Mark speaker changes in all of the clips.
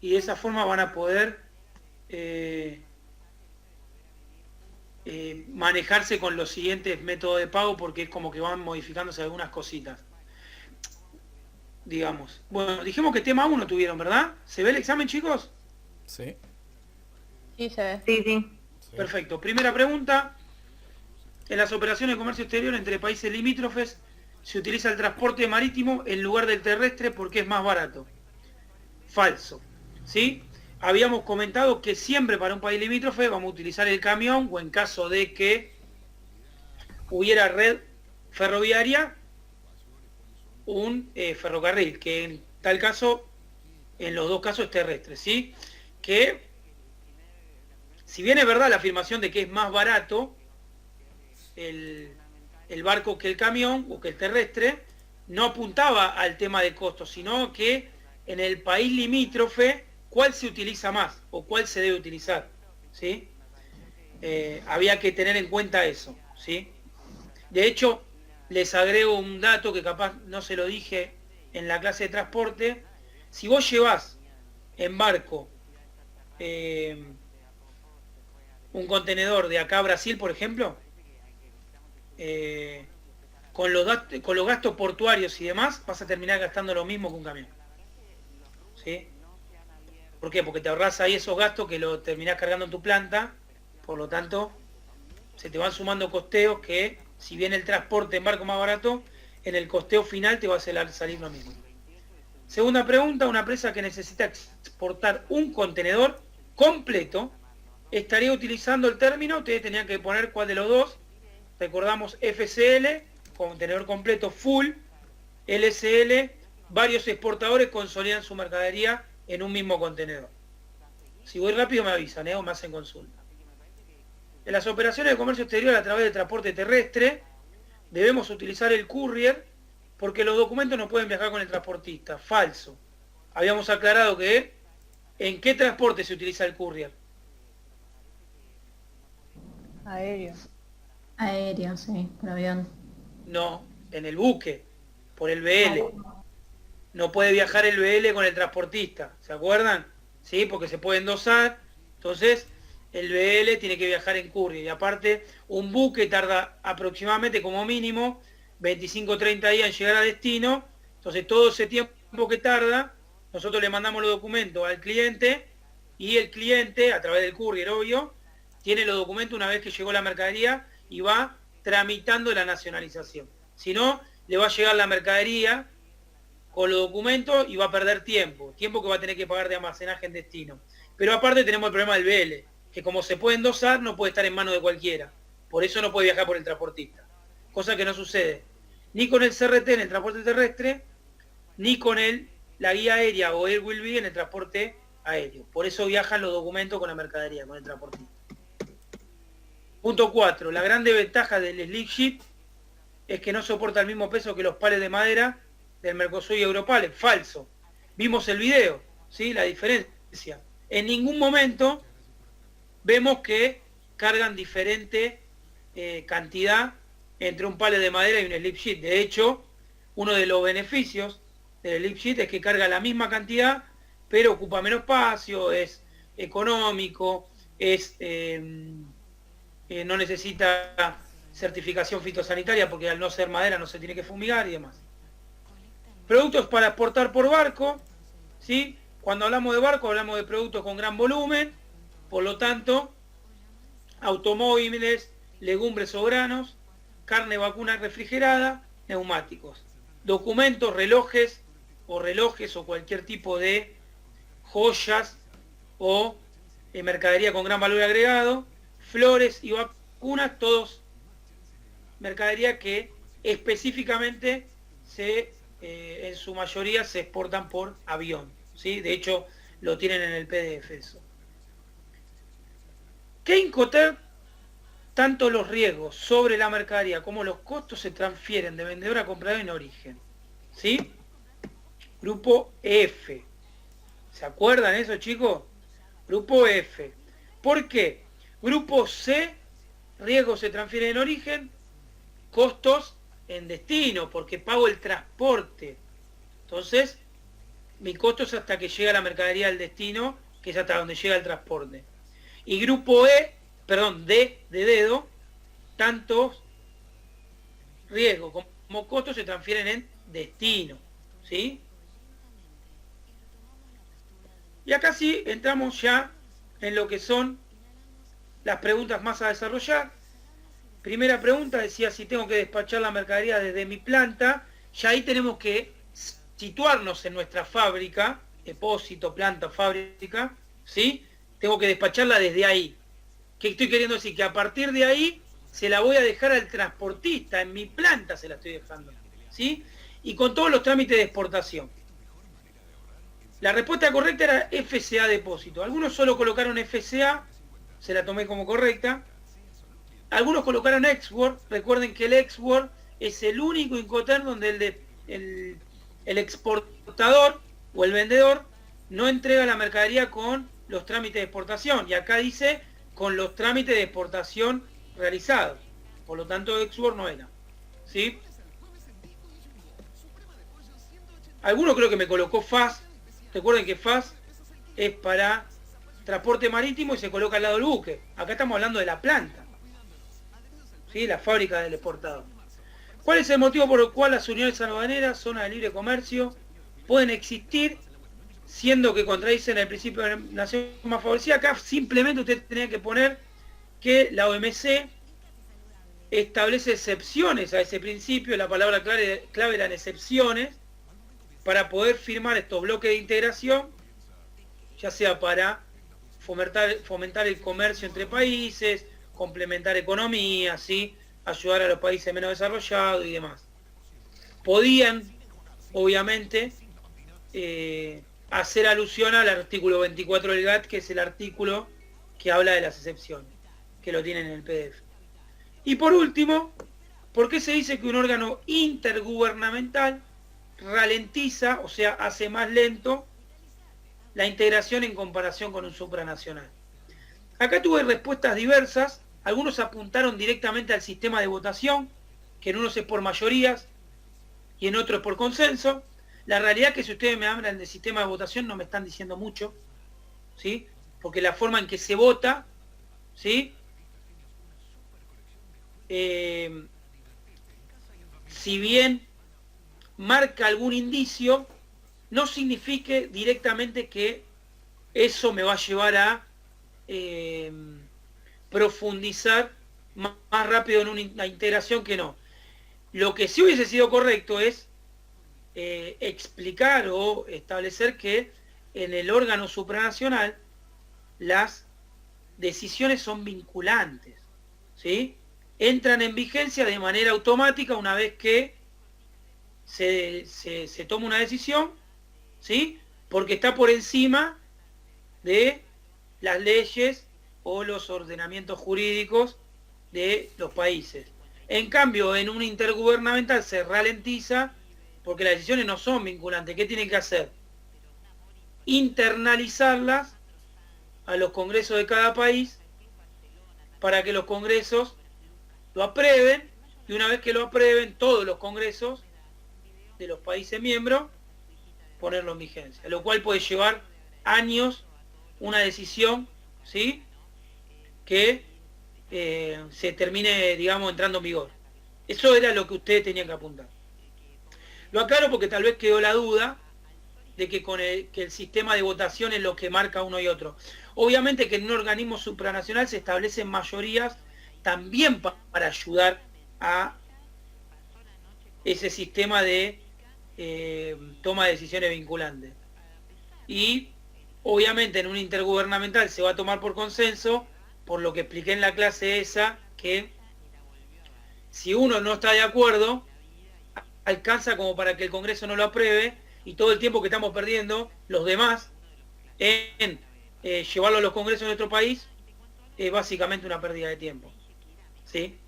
Speaker 1: y de esa forma van a poder manejarse con los siguientes métodos de pago, porque es como que van modificándose algunas cositas, digamos. Bueno, dijimos que tema 1 tuvieron, ¿verdad? ¿Se ve el examen, chicos?
Speaker 2: Sí.
Speaker 3: Sí, se ve.
Speaker 4: Sí, sí.
Speaker 2: Sí.
Speaker 1: Perfecto. Primera pregunta. En las operaciones de comercio exterior entre países limítrofes se utiliza el transporte marítimo en lugar del terrestre porque es más barato. Falso. ¿Sí? Habíamos comentado que siempre para un país limítrofe vamos a utilizar el camión, o en caso de que hubiera red ferroviaria, un ferrocarril, que en tal caso, en los dos casos es terrestre, ¿sí? Que, si bien es verdad la afirmación de que es más barato el barco que el camión o que el terrestre, no apuntaba al tema de costos, sino que en el país limítrofe, ¿cuál se utiliza más o cuál se debe utilizar? ¿Sí? Había que tener en cuenta eso, ¿sí? De hecho, les agrego un dato que capaz no se lo dije en la clase de transporte. Si vos llevas en barco un contenedor de acá a Brasil, por ejemplo, con los gastos portuarios y demás, vas a terminar gastando lo mismo que un camión. ¿Sí? ¿Por qué? Porque te ahorrás ahí esos gastos que lo terminás cargando en tu planta, por lo tanto, se te van sumando costeos que, si bien el transporte en barco más barato, en el costeo final te va a salir lo mismo. Segunda pregunta, una empresa que necesita exportar un contenedor completo, estaría utilizando el término, ustedes tenían que poner cuál de los dos. Recordamos FCL, contenedor completo full, LCL, varios exportadores consolidan su mercadería en un mismo contenedor. Si voy rápido me avisan, o me hacen consulta. En las operaciones de comercio exterior a través de transporte terrestre, debemos utilizar el courier porque los documentos no pueden viajar con el transportista. Falso. Habíamos aclarado que ¿en qué transporte se utiliza el courier?
Speaker 3: Aéreo.
Speaker 5: Aéreo, sí, por avión.
Speaker 1: No, en el buque, por el BL. No puede viajar el BL con el transportista, ¿se acuerdan? Sí, porque se puede endosar, entonces el BL tiene que viajar en courier. Y aparte, un buque tarda aproximadamente como mínimo 25-30 días en llegar a destino, entonces todo ese tiempo que tarda, nosotros le mandamos los documentos al cliente y el cliente, a través del courier, obvio, tiene los documentos una vez que llegó la mercadería y va tramitando la nacionalización. Si no, le va a llegar la mercadería con los documentos y va a perder tiempo que va a tener que pagar de almacenaje en destino. Pero aparte tenemos el problema del BL, que como se puede endosar, no puede estar en manos de cualquiera. Por eso no puede viajar por el transportista. Cosa que no sucede ni con el CRT en el transporte terrestre, ni con la guía aérea o el Will Be en el transporte aéreo. Por eso viajan los documentos con la mercadería, con el transportista. Punto 4. La gran desventaja del Slick Ship es que no soporta el mismo peso que los pales de madera del Mercosur y Europales. Falso. Vimos el video, ¿sí? La diferencia. En ningún momento vemos que cargan diferente cantidad entre un pallet de madera y un slip sheet. De hecho, uno de los beneficios del slip sheet es que carga la misma cantidad, pero ocupa menos espacio, es económico, no necesita certificación fitosanitaria porque al no ser madera no se tiene que fumigar y demás. Productos para exportar por barco, ¿sí? Cuando hablamos de barco hablamos de productos con gran volumen, por lo tanto, automóviles, legumbres o granos, carne vacuna refrigerada, neumáticos, documentos, relojes o cualquier tipo de joyas o mercadería con gran valor agregado, flores y vacunas, todos mercadería que específicamente en su mayoría se exportan por avión, ¿sí? De hecho, lo tienen en el PDF eso. ¿Qué Incoterm? Tanto los riesgos sobre la mercadería como los costos se transfieren de vendedor a comprador en origen, ¿sí? Grupo F. ¿Se acuerdan eso, chicos? Grupo F. ¿Por qué? Grupo C, riesgos se transfieren en origen, costos en destino, porque pago el transporte. Entonces, Mi costo es hasta que llega la mercadería al destino, que es hasta donde llega el transporte. Y grupo E, perdón, D de dedo, tantos riesgos como costos se transfieren en destino, ¿sí? Y acá sí entramos ya en lo que son las preguntas más a desarrollar. Primera pregunta decía si tengo que despachar la mercadería desde mi planta. Ya ahí tenemos que situarnos en nuestra fábrica, depósito, planta, fábrica, ¿sí? Tengo que despacharla desde ahí. ¿Qué estoy queriendo decir? Que a partir de ahí se la voy a dejar al transportista, en mi planta se la estoy dejando, ¿sí? Y con todos los trámites de exportación. La respuesta correcta era FCA depósito. Algunos solo colocaron FCA, se la tomé como correcta. Algunos colocaron Export. Recuerden que el Export es el único Incoterm donde el exportador o el vendedor no entrega la mercadería con los trámites de exportación. Y acá dice con los trámites de exportación realizados. Por lo tanto, Export no era, ¿sí? Algunos creo que me colocó FAS. Recuerden que FAS es para transporte marítimo y se coloca al lado del buque. Acá estamos hablando de la planta, ¿sí? La fábrica del exportador. ¿Cuál es el motivo por el cual las uniones aduaneras, zonas de libre comercio, pueden existir, siendo que contradicen el principio de la nación más favorecida? Acá simplemente usted tenía que poner que la OMC establece excepciones a ese principio. La palabra clave eran excepciones, para poder firmar estos bloques de integración, ya sea para fomentar el comercio entre países, complementar economías, ¿sí? Ayudar a los países menos desarrollados y demás. Podían, obviamente, hacer alusión al artículo 24 del GATT, que es el artículo que habla de las excepciones, que lo tienen en el PDF. Y por último, ¿por qué se dice que un órgano intergubernamental ralentiza, o sea, hace más lento la integración en comparación con un supranacional? Acá tuve respuestas diversas. Algunos apuntaron directamente al sistema de votación, que en unos es por mayorías y en otros es por consenso. La realidad es que si ustedes me hablan del sistema de votación no me están diciendo mucho, ¿sí? Porque la forma en que se vota, ¿sí? Si bien marca algún indicio, no signifique directamente que eso me va a llevar a profundizar más rápido en una integración que no. Lo que sí hubiese sido correcto es explicar o establecer que en el órgano supranacional las decisiones son vinculantes, ¿sí? Entran en vigencia de manera automática una vez que se toma una decisión, ¿sí? Porque está por encima de las leyes o los ordenamientos jurídicos de los países. En cambio, en un intergubernamental se ralentiza porque las decisiones no son vinculantes. ¿Qué tienen que hacer? Internalizarlas a los congresos de cada país para que los congresos lo aprueben, y una vez que lo aprueben todos los congresos de los países miembros, ponerlo en vigencia, lo cual puede llevar años una decisión, ¿sí? Que se termine, digamos, entrando en vigor. Eso era lo que ustedes tenían que apuntar. Lo aclaro porque tal vez quedó la duda de que que el sistema de votación es lo que marca uno y otro. Obviamente que en un organismo supranacional se establecen mayorías también para ayudar a ese sistema de toma de decisiones vinculantes. Y obviamente en un intergubernamental se va a tomar por consenso, por lo que expliqué en la clase esa, que si uno no está de acuerdo, alcanza como para que el Congreso no lo apruebe, y todo el tiempo que estamos perdiendo los demás en llevarlo a los congresos de nuestro país es básicamente una pérdida de tiempo, ¿sí?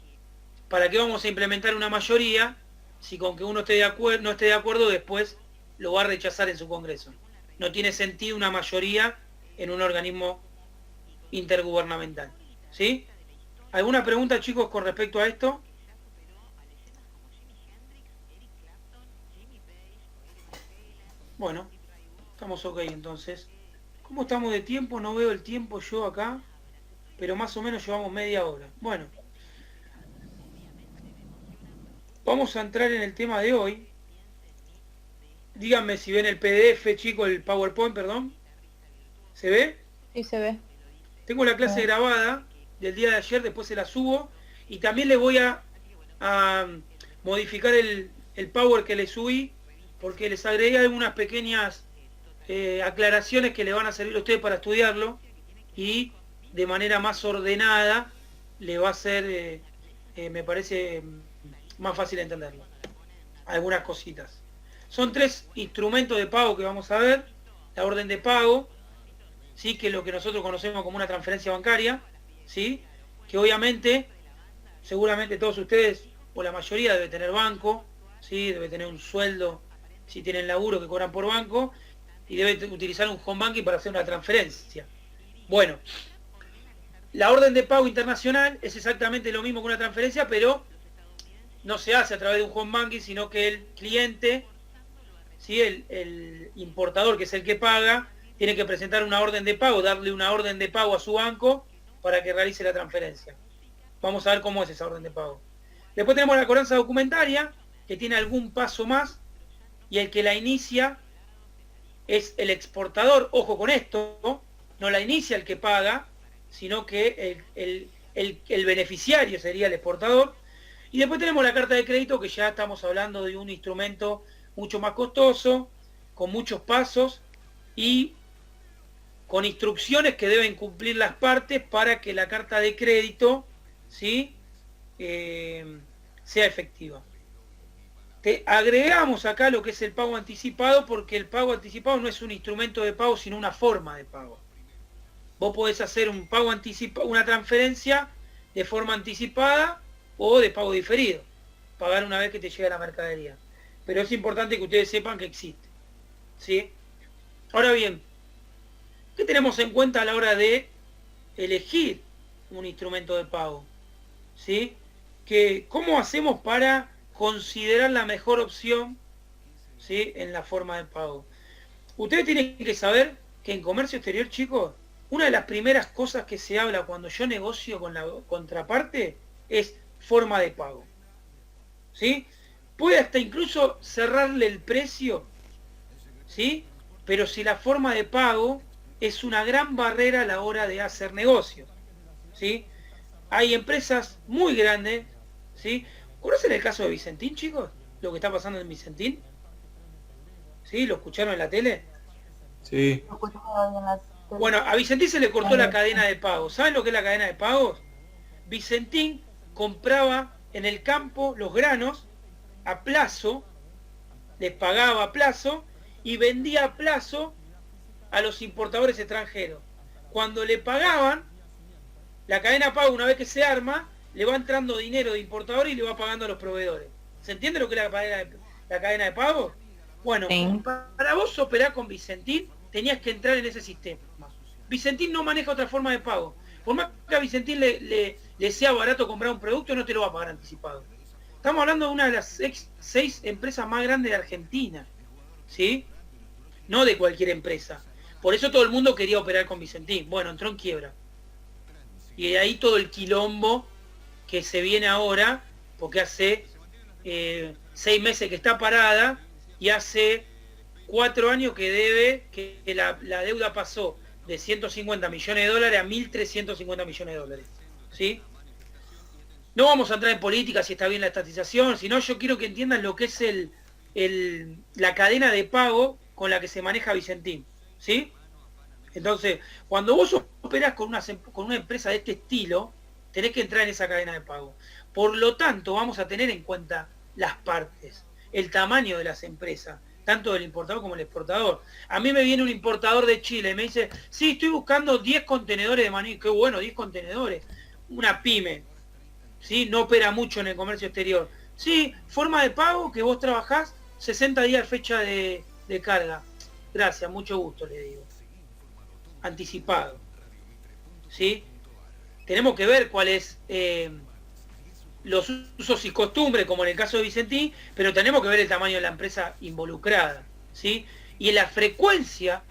Speaker 1: ¿Para qué vamos a implementar una mayoría si con que uno no esté de acuerdo después lo va a rechazar en su Congreso? No tiene sentido una mayoría en un organismo intergubernamental, ¿sí? ¿Alguna pregunta, chicos, con respecto a esto? Bueno, Estamos ok entonces. ¿Cómo estamos de tiempo? No veo el tiempo yo acá, pero más o menos llevamos media hora. Bueno, vamos a entrar en el tema de hoy. Díganme si ven el PDF, chicos, el PowerPoint, perdón. ¿Se ve?
Speaker 3: Sí, se ve.
Speaker 1: Tengo la clase grabada del día de ayer, después se la subo. Y también les voy a modificar el Power que les subí, porque les agregué algunas pequeñas aclaraciones que le van a servir a ustedes para estudiarlo. Y de manera más ordenada le va a ser, me parece, más fácil entenderlo. Algunas cositas. Son 3 instrumentos de pago que vamos a ver. La orden de pago, ¿sí? Que es lo que nosotros conocemos como una transferencia bancaria, ¿sí? Que obviamente, seguramente todos ustedes, o la mayoría, debe tener banco, ¿sí? Debe tener un sueldo, si tienen laburo, que cobran por banco, y debe utilizar un home banking para hacer una transferencia. Bueno, la orden de pago internacional es exactamente lo mismo que una transferencia, pero no se hace a través de un home banking, sino que el cliente, ¿sí? El importador, que es el que paga, tiene que presentar una orden de pago, darle una orden de pago a su banco para que realice la transferencia. Vamos a ver cómo es esa orden de pago. Después tenemos la cobranza documentaria, que tiene algún paso más, y el que la inicia es el exportador. Ojo con esto, no la inicia el que paga, sino que el beneficiario sería el exportador. Y después tenemos la carta de crédito, que ya estamos hablando de un instrumento mucho más costoso, con muchos pasos y con instrucciones que deben cumplir las partes para que la carta de crédito, ¿sí? Sea efectiva. Te agregamos acá lo que es el pago anticipado, porque el pago anticipado no es un instrumento de pago, sino una forma de pago. Vos podés hacer un pago anticipado, una transferencia de forma anticipada o de pago diferido, pagar una vez que te llega la mercadería. Pero es importante que ustedes sepan que existe, ¿sí? Ahora bien, ¿qué tenemos en cuenta a la hora de elegir un instrumento de pago? ¿Sí? ¿Cómo hacemos para considerar la mejor opción, ¿sí? En la forma de pago? Ustedes tienen que saber que en comercio exterior, chicos, una de las primeras cosas que se habla cuando yo negocio con la contraparte es forma de pago, ¿sí? Puede hasta incluso cerrarle el precio, ¿sí? Pero si la forma de pago es una gran barrera a la hora de hacer negocios, ¿sí? Hay empresas muy grandes, ¿sí? ¿Conocen el caso de Vicentín, chicos? Lo que está pasando en Vicentín, ¿sí? ¿Lo escucharon en la tele?
Speaker 2: Sí.
Speaker 1: Bueno, a Vicentín se le cortó la cadena de pagos. ¿Saben lo que es la cadena de pagos? Vicentín compraba en el campo los granos a plazo, les pagaba a plazo y vendía a plazo a los importadores extranjeros. Cuando le pagaban, la cadena de pago, una vez que se arma, le va entrando dinero de importador y le va pagando a los proveedores. ¿Se entiende lo que es la cadena de pago? Bueno,
Speaker 3: Sí.
Speaker 1: para vos operar con Vicentín, tenías que entrar en ese sistema. Vicentín no maneja otra forma de pago. Por más que a Vicentín le sea barato comprar un producto, no te lo va a pagar anticipado. Estamos hablando de una de las 6 empresas más grandes de Argentina, ¿sí? No de cualquier empresa. Por eso todo el mundo quería operar con Vicentín. Bueno, entró en quiebra. Y de ahí todo el quilombo que se viene ahora, porque hace 6 meses que está parada y hace 4 años que debe, que la deuda pasó de 150 millones de dólares a 1.350 millones de dólares, ¿sí? No vamos a entrar en política si está bien la estatización, sino yo quiero que entiendan lo que es la cadena de pago con la que se maneja Vicentín, ¿sí? Entonces, cuando vos operás con una empresa de este estilo, tenés que entrar en esa cadena de pago. Por lo tanto, vamos a tener en cuenta las partes, el tamaño de las empresas, tanto del importador como del exportador. A mí me viene un importador de Chile y me dice, sí, estoy buscando 10 contenedores de maní. Qué bueno, 10 contenedores. Una pyme, ¿sí? No opera mucho en el comercio exterior. Sí, forma de pago que vos trabajás 60 días fecha de carga. Gracias, mucho gusto, le digo. Anticipado, ¿sí? Tenemos que ver cuáles los usos y costumbres, como en el caso de Vicentín, pero tenemos que ver el tamaño de la empresa involucrada, ¿sí? y la frecuencia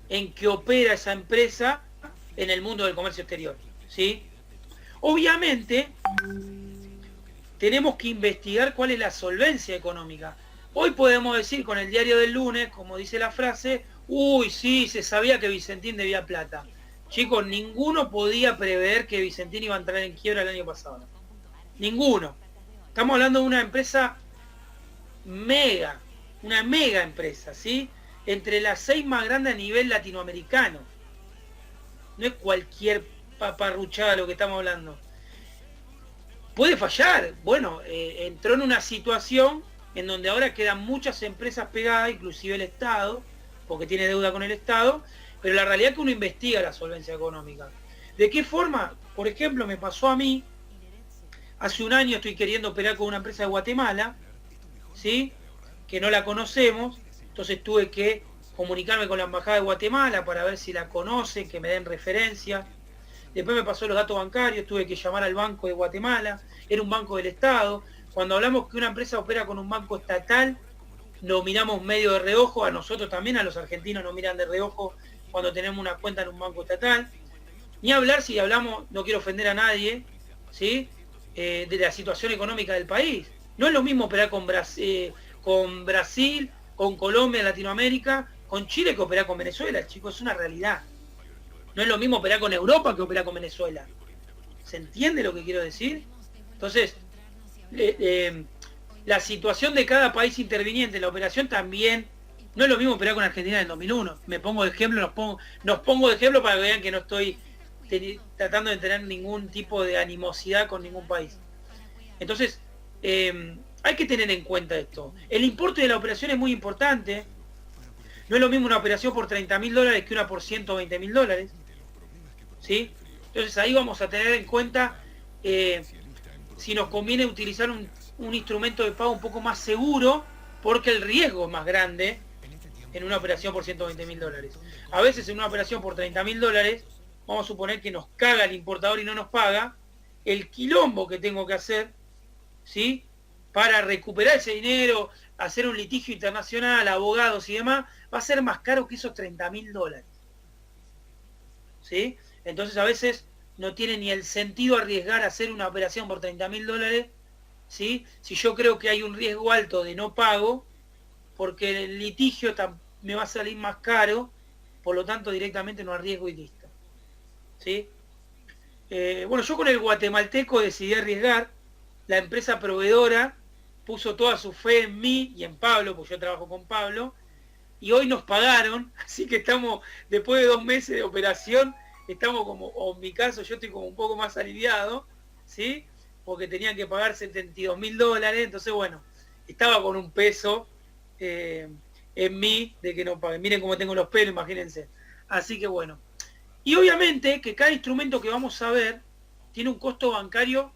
Speaker 1: en que opera esa empresa en el mundo del comercio exterior, ¿sí? Obviamente, tenemos que investigar cuál es la solvencia económica. Hoy podemos decir con el diario del lunes, como dice la frase, uy, sí, se sabía que Vicentín debía plata. Chicos, ninguno podía prever que Vicentín iba a entrar en quiebra el año pasado. Ninguno. Estamos hablando de una empresa mega, una mega empresa, ¿sí? Entre las 6 más grandes a nivel latinoamericano. No es cualquier paparruchada lo que estamos hablando. Puede fallar. Bueno, entró en una situación en donde ahora quedan muchas empresas pegadas, inclusive el Estado, porque tiene deuda con el Estado, pero la realidad es que uno investiga la solvencia económica. ¿De qué forma? Por ejemplo, me pasó a mí, hace un año estoy queriendo operar con una empresa de Guatemala, ¿sí? Que no la conocemos, entonces tuve que comunicarme con la Embajada de Guatemala para ver si la conocen, que me den referencia. Después me pasó los datos bancarios, tuve que llamar al Banco de Guatemala, era un banco del Estado. Cuando hablamos que una empresa opera con un banco estatal, lo miramos medio de reojo, a nosotros también, a los argentinos nos miran de reojo cuando tenemos una cuenta en un banco estatal. Ni hablar si hablamos, no quiero ofender a nadie, ¿sí? De la situación económica del país. No es lo mismo operar con Brasil, con Colombia, Latinoamérica, con Chile que operar con Venezuela, chicos, es una realidad. No es lo mismo operar con Europa que operar con Venezuela. ¿Se entiende lo que quiero decir? Entonces, la situación de cada país interviniente en la operación también, no es lo mismo operar con Argentina en el 2001. Me pongo de ejemplo, nos pongo de ejemplo para que vean que no estoy tratando de tener ningún tipo de animosidad con ningún país. Entonces, hay que tener en cuenta esto. El importe de la operación es muy importante. No es lo mismo una operación por $30.000 que una por $120.000. ¿Sí? Entonces ahí vamos a tener en cuenta si nos conviene utilizar un instrumento de pago un poco más seguro, porque el riesgo es más grande en una operación por $120.000. A veces en una operación por $30.000, vamos a suponer que nos caga el importador y no nos paga, el quilombo que tengo que hacer, ¿sí? Para recuperar ese dinero, hacer un litigio internacional, abogados y demás, va a ser más caro que esos $30.000. ¿Sí? Entonces a veces no tiene ni el sentido arriesgar a hacer una operación por $30.000, ¿sí? Si yo creo que hay un riesgo alto de no pago, porque el litigio me va a salir más caro, por lo tanto directamente no arriesgo y listo. ¿Sí? Bueno, yo con el guatemalteco decidí arriesgar. La empresa proveedora puso toda su fe en mí y en Pablo, porque yo trabajo con Pablo, y hoy nos pagaron, así que estamos, después de 2 meses de operación, estamos como, o en mi caso, yo estoy como un poco más aliviado, ¿sí? Porque tenían que pagar $72.000, entonces bueno, estaba con un peso en mí de que no paguen. Miren cómo tengo los pelos, imagínense. Así que bueno. Y obviamente que cada instrumento que vamos a ver tiene un costo bancario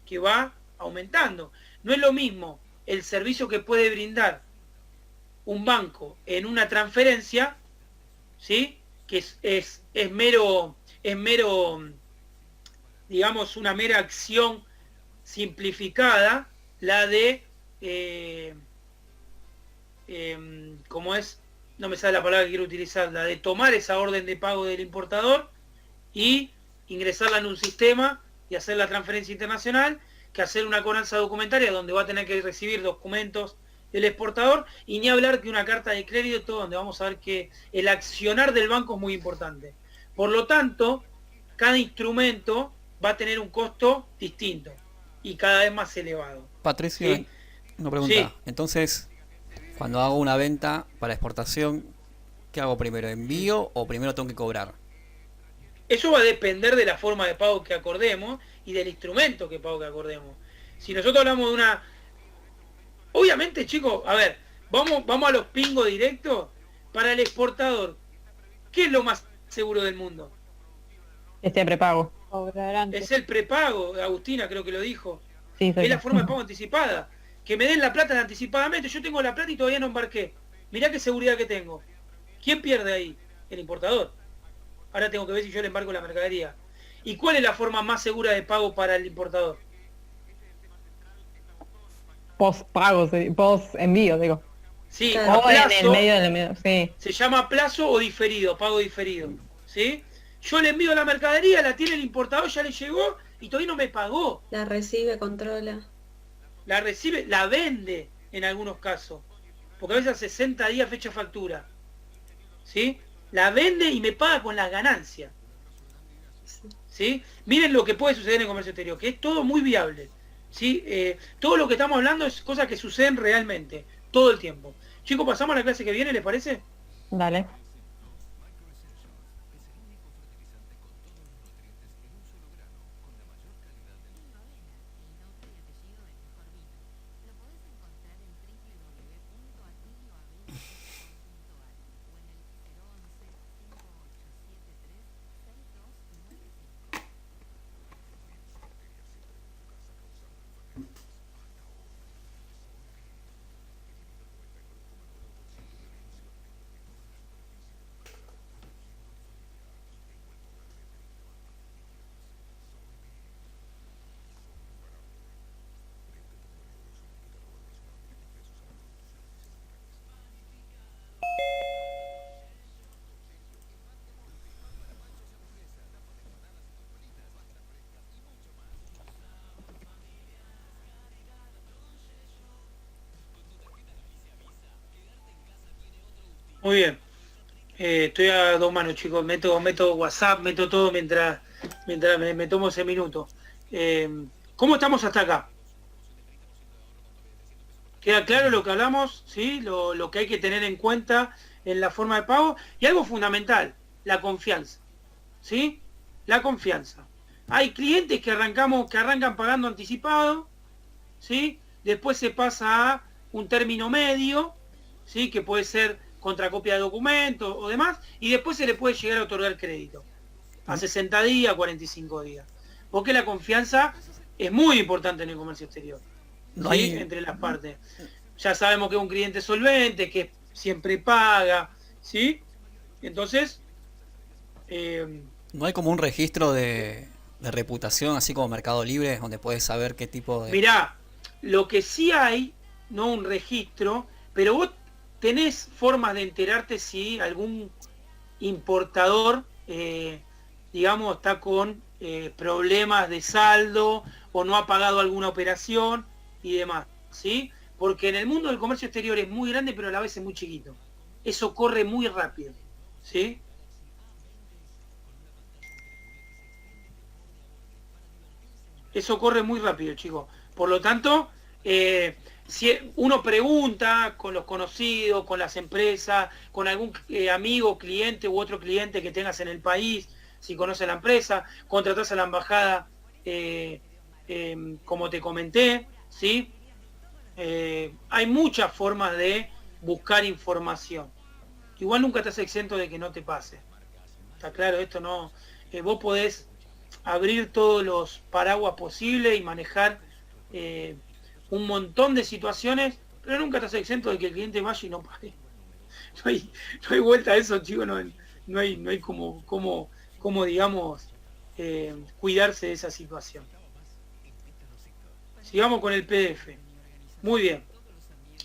Speaker 1: que va aumentando. No es lo mismo el servicio que puede brindar un banco en una transferencia, ¿sí? Que es mero, digamos, una mera acción simplificada, la de, como es, no me sale la palabra que quiero utilizar, la de tomar esa orden de pago del importador y ingresarla en un sistema y hacer la transferencia internacional, que hacer una cobranza documentaria donde va a tener que recibir documentos del exportador, y ni hablar que una carta de crédito donde vamos a ver que el accionar del banco es muy importante. Por lo tanto, cada instrumento va a tener un costo distinto y cada vez más elevado.
Speaker 2: Patricio,
Speaker 1: ¿Sí?
Speaker 2: una pregunta.
Speaker 1: Sí.
Speaker 2: Entonces, cuando hago una venta para exportación, ¿qué hago primero? ¿Envío o primero tengo que cobrar?
Speaker 1: Eso va a depender de la forma de pago que acordemos y del instrumento que pago que acordemos. Si nosotros hablamos de una... Obviamente, chicos, a ver, vamos a los pingos directos. Para el exportador, ¿qué es lo más seguro del mundo?
Speaker 4: Este prepago.
Speaker 3: Cobrar antes.
Speaker 1: Es el prepago, Agustina creo que lo dijo.
Speaker 4: Sí, soy
Speaker 1: Es la
Speaker 4: yo.
Speaker 1: forma de pago anticipada. Que me den la plata anticipadamente. Yo tengo la plata y todavía no embarqué. Mirá qué seguridad que tengo. ¿Quién pierde ahí? El importador. Ahora tengo que ver si yo le embarco la mercadería. ¿Y cuál es la forma más segura de pago para el importador?
Speaker 4: Post pago, post envío, digo.
Speaker 1: Sí,
Speaker 5: Claro.
Speaker 1: a
Speaker 4: O en el
Speaker 1: plazo,
Speaker 4: medio del medio, sí.
Speaker 1: se llama plazo o diferido, pago diferido. ¿Sí? Yo le envío la mercadería, la tiene el importador, ya le llegó y todavía no me pagó.
Speaker 5: La recibe, controla.
Speaker 1: La recibe, la vende en algunos casos. Porque a veces a 60 días fecha factura. ¿Sí? La vende y me paga con las ganancias.
Speaker 5: Sí.
Speaker 1: ¿Sí? Miren lo que puede suceder en el comercio exterior, que es todo muy viable. ¿Sí? Todo lo que estamos hablando es cosas que suceden realmente, todo el tiempo. Chicos, pasamos a la clase que viene, ¿les parece?
Speaker 4: Dale.
Speaker 1: Muy bien. Estoy a dos manos, chicos. Meto WhatsApp, meto todo mientras me tomo ese minuto. ¿Cómo estamos hasta acá? ¿Queda claro lo que hablamos? ¿Sí? Lo que hay que tener en cuenta en la forma de pago. Y algo fundamental, la confianza. ¿Sí? La confianza. Hay clientes que arrancan pagando anticipado, ¿sí? Después se pasa a un término medio, ¿sí? Que puede ser contracopia de documentos o demás, y después se le puede llegar a otorgar crédito. A 60 días, 45 días. Porque la confianza es muy importante en el comercio exterior.
Speaker 2: No
Speaker 1: ¿Sí?
Speaker 2: hay,
Speaker 1: Entre las partes. Ya sabemos que es un cliente solvente, que siempre paga, ¿sí? Entonces,
Speaker 2: no hay como un registro de reputación, así como Mercado Libre, donde puedes saber qué tipo de...
Speaker 1: mirá, lo que sí hay, no un registro, pero vos tenés formas de enterarte si algún importador, digamos, está con problemas de saldo o no ha pagado alguna operación y demás, ¿sí? Porque en el mundo del comercio exterior es muy grande, pero a la vez es muy chiquito. Eso corre muy rápido, ¿sí? Eso corre muy rápido, chicos. Por lo tanto, si uno pregunta con los conocidos, con las empresas, con algún amigo, cliente u otro cliente que tengas en el país, si conoce la empresa, contratás a la embajada, como te comenté, ¿sí? Hay muchas formas de buscar información. Igual nunca estás exento de que no te pase. Está claro, esto no... vos podés abrir todos los paraguas posibles y manejar un montón de situaciones, pero nunca estás exento de que el cliente vaya y no pague. No hay vuelta a eso, chicos, no hay como digamos, cuidarse de esa situación. Sigamos con el PDF. Muy bien.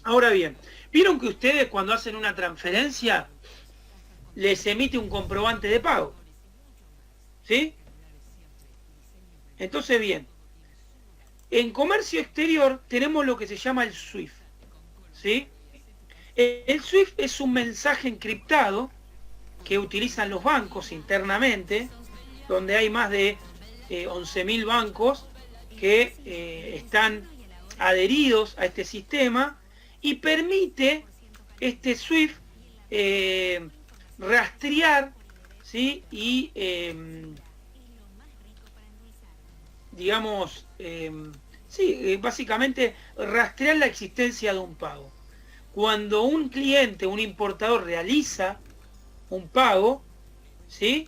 Speaker 1: Ahora bien, ¿vieron que ustedes cuando hacen una transferencia les emite un comprobante de pago? ¿Sí? Entonces, bien, en comercio exterior tenemos lo que se llama el SWIFT, ¿sí? El SWIFT es un mensaje encriptado que utilizan los bancos internamente, donde hay más de 11.000 bancos que están adheridos a este sistema y permite este SWIFT rastrear, ¿sí? Y digamos, básicamente rastrear la existencia de un pago. Cuando un cliente, un importador realiza un pago, ¿sí?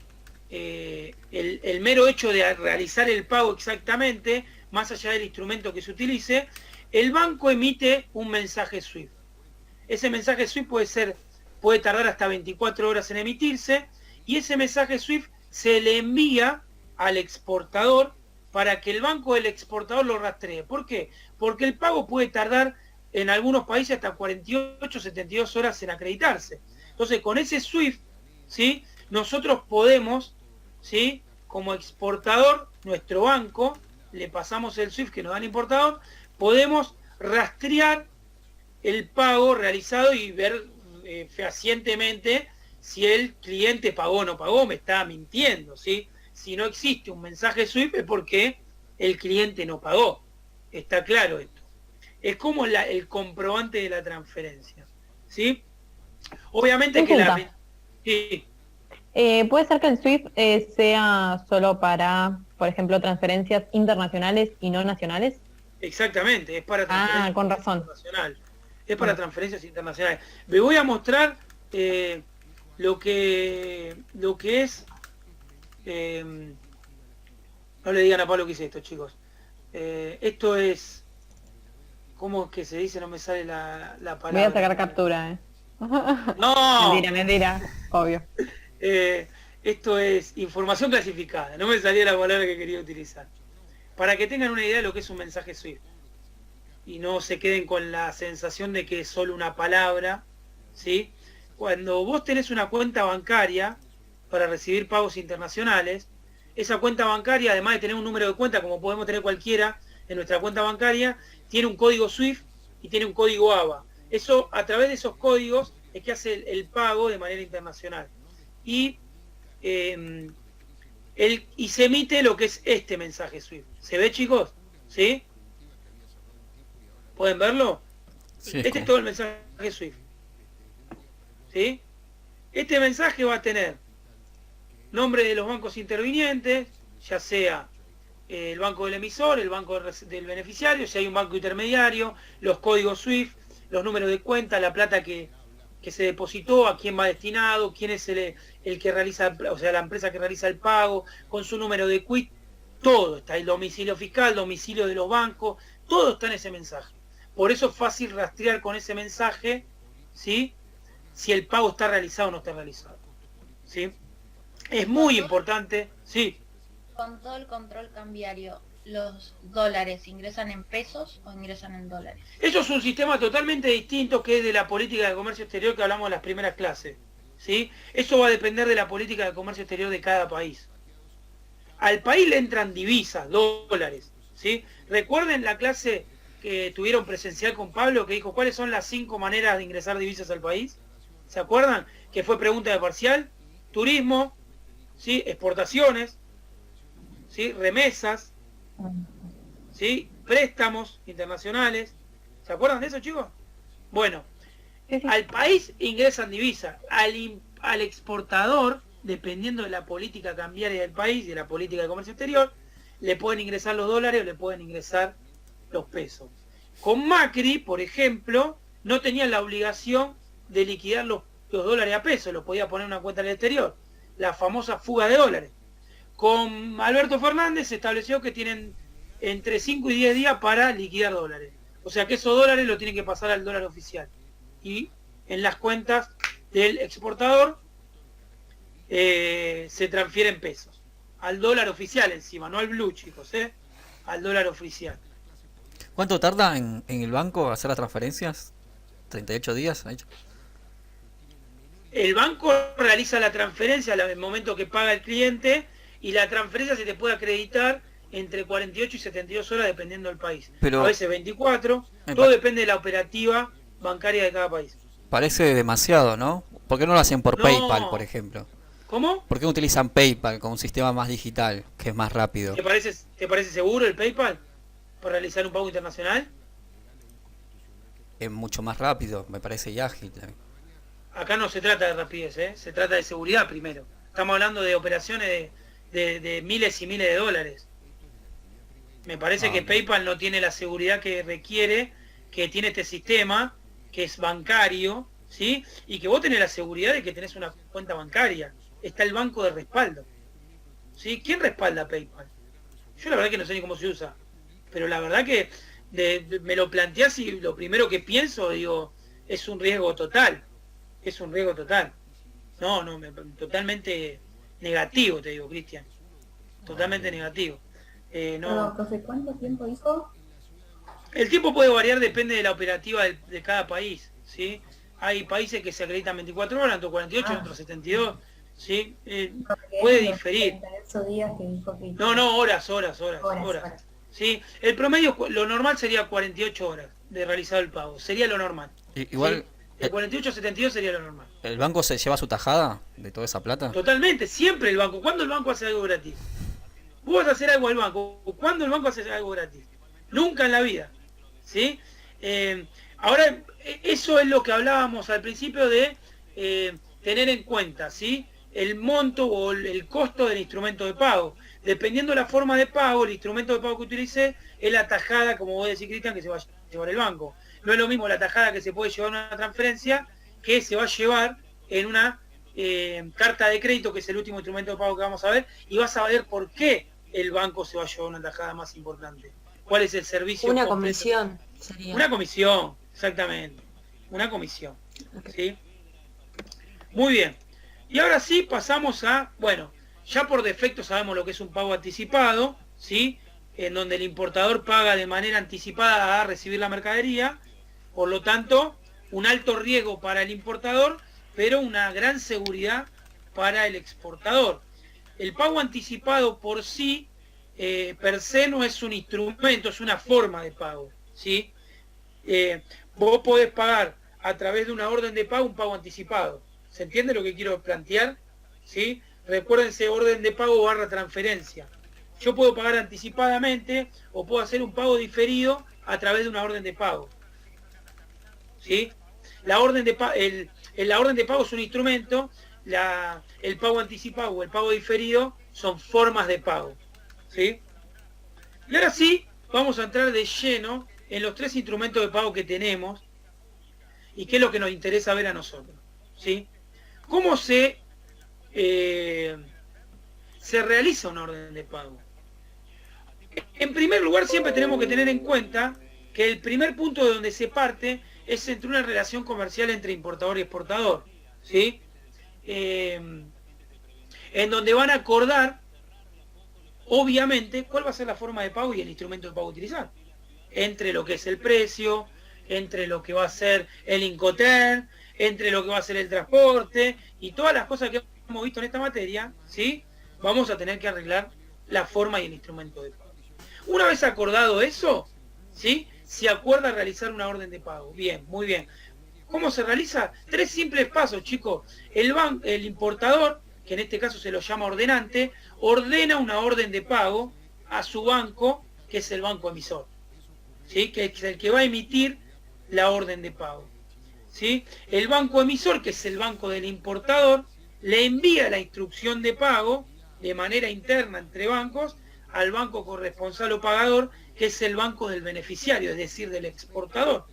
Speaker 1: El mero hecho de realizar el pago exactamente, más allá del instrumento que se utilice, el banco emite un mensaje SWIFT. Ese mensaje SWIFT puede tardar hasta 24 horas en emitirse, y ese mensaje SWIFT se le envía al exportador para que el banco del exportador lo rastree. ¿Por qué? Porque el pago puede tardar en algunos países hasta 48, 72 horas en acreditarse. Entonces, con ese SWIFT, ¿sí? Nosotros podemos, ¿sí? Como exportador, nuestro banco, le pasamos el SWIFT que nos da el importador, podemos rastrear el pago realizado y ver fehacientemente si el cliente pagó o no pagó, me está mintiendo, ¿sí? Si no existe un mensaje SWIFT es porque el cliente no pagó. Está claro esto. Es como el comprobante de la transferencia, ¿sí? Obviamente que
Speaker 4: Consulta.
Speaker 1: Sí,
Speaker 4: ¿Puede ser que el SWIFT sea solo para, por ejemplo, transferencias internacionales y no nacionales?
Speaker 1: exactamente, es para
Speaker 4: Ah,
Speaker 1: transferencias
Speaker 4: con razón.
Speaker 1: internacionales. Es para
Speaker 4: Bueno,
Speaker 1: transferencias internacionales. Me voy a mostrar lo que es... no le digan a Pablo que hice esto, chicos. Esto es... ¿Cómo es que se dice? No me sale la
Speaker 4: voy a sacar
Speaker 1: palabra.
Speaker 4: captura, ¿eh?
Speaker 1: ¡No!
Speaker 4: Mentira, mentira, obvio.
Speaker 1: Eh, esto es información clasificada. No me salía la palabra que quería utilizar. Para que tengan una idea de lo que es un mensaje SWIFT. Y no se queden con la sensación de que es solo una palabra, ¿sí? Cuando vos tenés una cuenta bancaria para recibir pagos internacionales, esa cuenta bancaria, además de tener un número de cuenta, como podemos tener cualquiera en nuestra cuenta bancaria, tiene un código SWIFT y tiene un código ABA. Eso, a través de esos códigos, es que hace el pago de manera internacional. Y, y se emite lo que es este mensaje SWIFT. ¿Se ve, chicos? ¿Sí? ¿Pueden verlo?
Speaker 2: Sí,
Speaker 1: Este es todo el mensaje SWIFT. ¿Sí? Este mensaje va a tener nombre de los bancos intervinientes, ya sea el banco del emisor, el banco del beneficiario, si hay un banco intermediario, los códigos SWIFT, los números de cuenta, la plata que se depositó, a quién va destinado, quién es el que realiza, o sea, la empresa que realiza el pago, con su número de quit, todo está, el domicilio fiscal, domicilio de los bancos, todo está en ese mensaje. Por eso es fácil rastrear con ese mensaje, ¿sí? Si el pago está realizado o no está realizado, ¿sí? Es muy importante, sí.
Speaker 6: Con todo el control cambiario, ¿los dólares ingresan en pesos o ingresan en dólares?
Speaker 1: Eso es un sistema totalmente distinto que es de la política de comercio exterior que hablamos en las primeras clases, ¿sí? Eso va a depender de la política de comercio exterior de cada país. Al país le entran divisas, dólares, ¿sí? Recuerden la clase que tuvieron presencial con Pablo que dijo cuáles son las 5 maneras de ingresar divisas al país. ¿Se acuerdan? Que fue pregunta de parcial, turismo, ¿sí? Exportaciones, ¿sí? Remesas, ¿sí? Préstamos internacionales. ¿Se acuerdan de eso, chicos? Bueno,
Speaker 4: Sí, sí.
Speaker 1: al país ingresan divisas, al exportador, dependiendo de la política cambiaria del país y de la política de comercio exterior, le pueden ingresar los dólares o le pueden ingresar los pesos. Con Macri, por ejemplo, no tenían la obligación de liquidar los dólares a pesos, los podía poner en una cuenta en el exterior, la famosa fuga de dólares. Con Alberto Fernández se estableció que tienen entre 5 y 10 días para liquidar dólares. O sea que esos dólares lo tienen que pasar al dólar oficial. Y en las cuentas del exportador se transfieren pesos. Al dólar oficial encima, no al blue, chicos, al dólar oficial.
Speaker 2: ¿Cuánto tarda en el banco hacer las transferencias? ¿38 días? ¿Ha dicho?
Speaker 1: El banco realiza la transferencia al momento que paga el cliente y la transferencia se te puede acreditar entre 48 y 72 horas dependiendo del país.
Speaker 2: Pero
Speaker 1: A veces 24,
Speaker 2: me
Speaker 1: todo
Speaker 2: pa-
Speaker 1: depende de la operativa bancaria de cada país.
Speaker 2: parece demasiado, ¿no? ¿Por qué no lo hacen por PayPal, por
Speaker 1: No,
Speaker 2: ejemplo?
Speaker 1: ¿cómo?
Speaker 2: ¿Por qué no utilizan PayPal con un sistema más digital, que es más rápido?
Speaker 1: ¿Te parece seguro el PayPal para realizar un pago internacional?
Speaker 2: Es mucho más rápido, me parece, y ágil.
Speaker 1: Acá no se trata de rapidez, se trata de seguridad primero. Estamos hablando de operaciones de miles y miles de dólares. Me parece
Speaker 2: Ah,
Speaker 1: que PayPal no tiene la seguridad que requiere, que tiene este sistema, que es bancario, ¿sí? Y que vos tenés la seguridad de que tenés una cuenta bancaria. Está el banco de respaldo, ¿sí? ¿Quién respalda PayPal? Yo la verdad que no sé ni cómo se usa, pero la verdad que me lo planteás y lo primero que pienso, digo, es un riesgo total. Es un riesgo total. No, totalmente negativo, te digo, Cristian. Totalmente negativo. No.
Speaker 7: Pero, profe, ¿cuánto tiempo dijo?
Speaker 1: El tiempo puede variar, depende de la operativa de cada país, ¿sí? Hay países que se acreditan 24 horas, otros 48, otros 72, ¿sí? Puede diferir.
Speaker 7: Días que dijo que...
Speaker 1: No, horas. ¿Sí? El promedio, lo normal sería 48 horas de realizado el pago, sería lo normal.
Speaker 2: Igual,
Speaker 1: ¿sí? De 48 a 72 sería lo normal.
Speaker 2: ¿el banco se lleva su tajada de toda esa plata?
Speaker 1: Totalmente, siempre el banco. ¿Cuándo el banco hace algo gratis? Vos vas a hacer algo al banco. ¿Cuándo el banco hace algo gratis? Nunca en la vida. ¿Sí? Ahora, eso es lo que hablábamos al principio de tener en cuenta, ¿sí? El monto o el costo del instrumento de pago. Dependiendo de la forma de pago, el instrumento de pago que utilice es la tajada, como vos decís, Cristian, que se va a llevar el banco. No es lo mismo la tajada que se puede llevar en una transferencia que se va a llevar en una carta de crédito, que es el último instrumento de pago que vamos a ver, y vas a ver por qué el banco se va a llevar una tajada más importante. ¿Cuál es el servicio?
Speaker 5: Una
Speaker 1: completo?
Speaker 5: comisión sería.
Speaker 1: Una comisión, exactamente. Una comisión. ¿Sí? Muy bien. Y ahora sí pasamos a, bueno, ya por defecto sabemos lo que es un pago anticipado, ¿sí? En donde el importador paga de manera anticipada a recibir la mercadería, por lo tanto, un alto riesgo para el importador, pero una gran seguridad para el exportador. El pago anticipado por sí, per se, no es un instrumento, es una forma de pago, ¿sí? Vos podés pagar a través de una orden de pago un pago anticipado. ¿Se entiende lo que quiero plantear? ¿Sí? Recuérdense, orden de pago / transferencia. Yo puedo pagar anticipadamente o puedo hacer un pago diferido a través de una orden de pago. ¿Sí? La orden de pago es un instrumento, el pago anticipado o el pago diferido son formas de pago. ¿Sí? Y ahora sí, vamos a entrar de lleno en los 3 instrumentos de pago que tenemos y qué es lo que nos interesa ver a nosotros. ¿Sí? ¿Cómo se realiza una orden de pago? En primer lugar, siempre tenemos que tener en cuenta que el primer punto de donde se parte es entre una relación comercial entre importador y exportador, ¿sí? En donde van a acordar, obviamente, cuál va a ser la forma de pago y el instrumento de pago a utilizar. Entre lo que es el precio, entre lo que va a ser el Incoterm, entre lo que va a ser el transporte y todas las cosas que hemos visto en esta materia, ¿sí? Vamos a tener que arreglar la forma y el instrumento de pago. Una vez acordado eso, ¿sí? Se acuerda realizar una orden de pago. Bien, muy bien. ¿Cómo se realiza? 3 simples pasos, chicos. El importador, que en este caso se lo llama ordenante, ordena una orden de pago a su banco, que es el banco emisor, ¿sí? Que es el que va a emitir la orden de pago. ¿Sí? El banco emisor, que es el banco del importador, le envía la instrucción de pago de manera interna entre bancos al banco corresponsal o pagador, que es el banco del beneficiario, es decir, del exportador.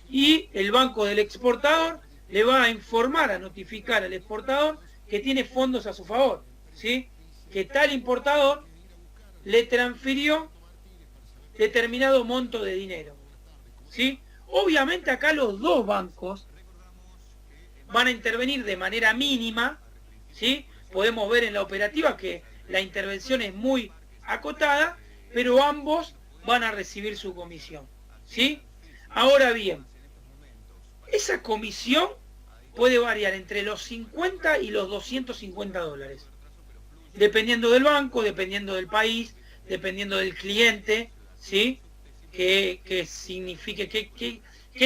Speaker 1: Y el banco del exportador le va a informar, a notificar al exportador que tiene fondos a su favor, ¿sí? Que tal importador le transfirió determinado monto de dinero, ¿sí? Obviamente acá los dos bancos van a intervenir de manera mínima, ¿sí? Podemos ver en la operativa que la intervención es muy acotada, pero ambos van a recibir su comisión, ¿sí? Ahora bien, esa comisión puede variar entre los 50 y los 250 dólares, dependiendo del banco, dependiendo del país, dependiendo del cliente, ¿sí? ¿Qué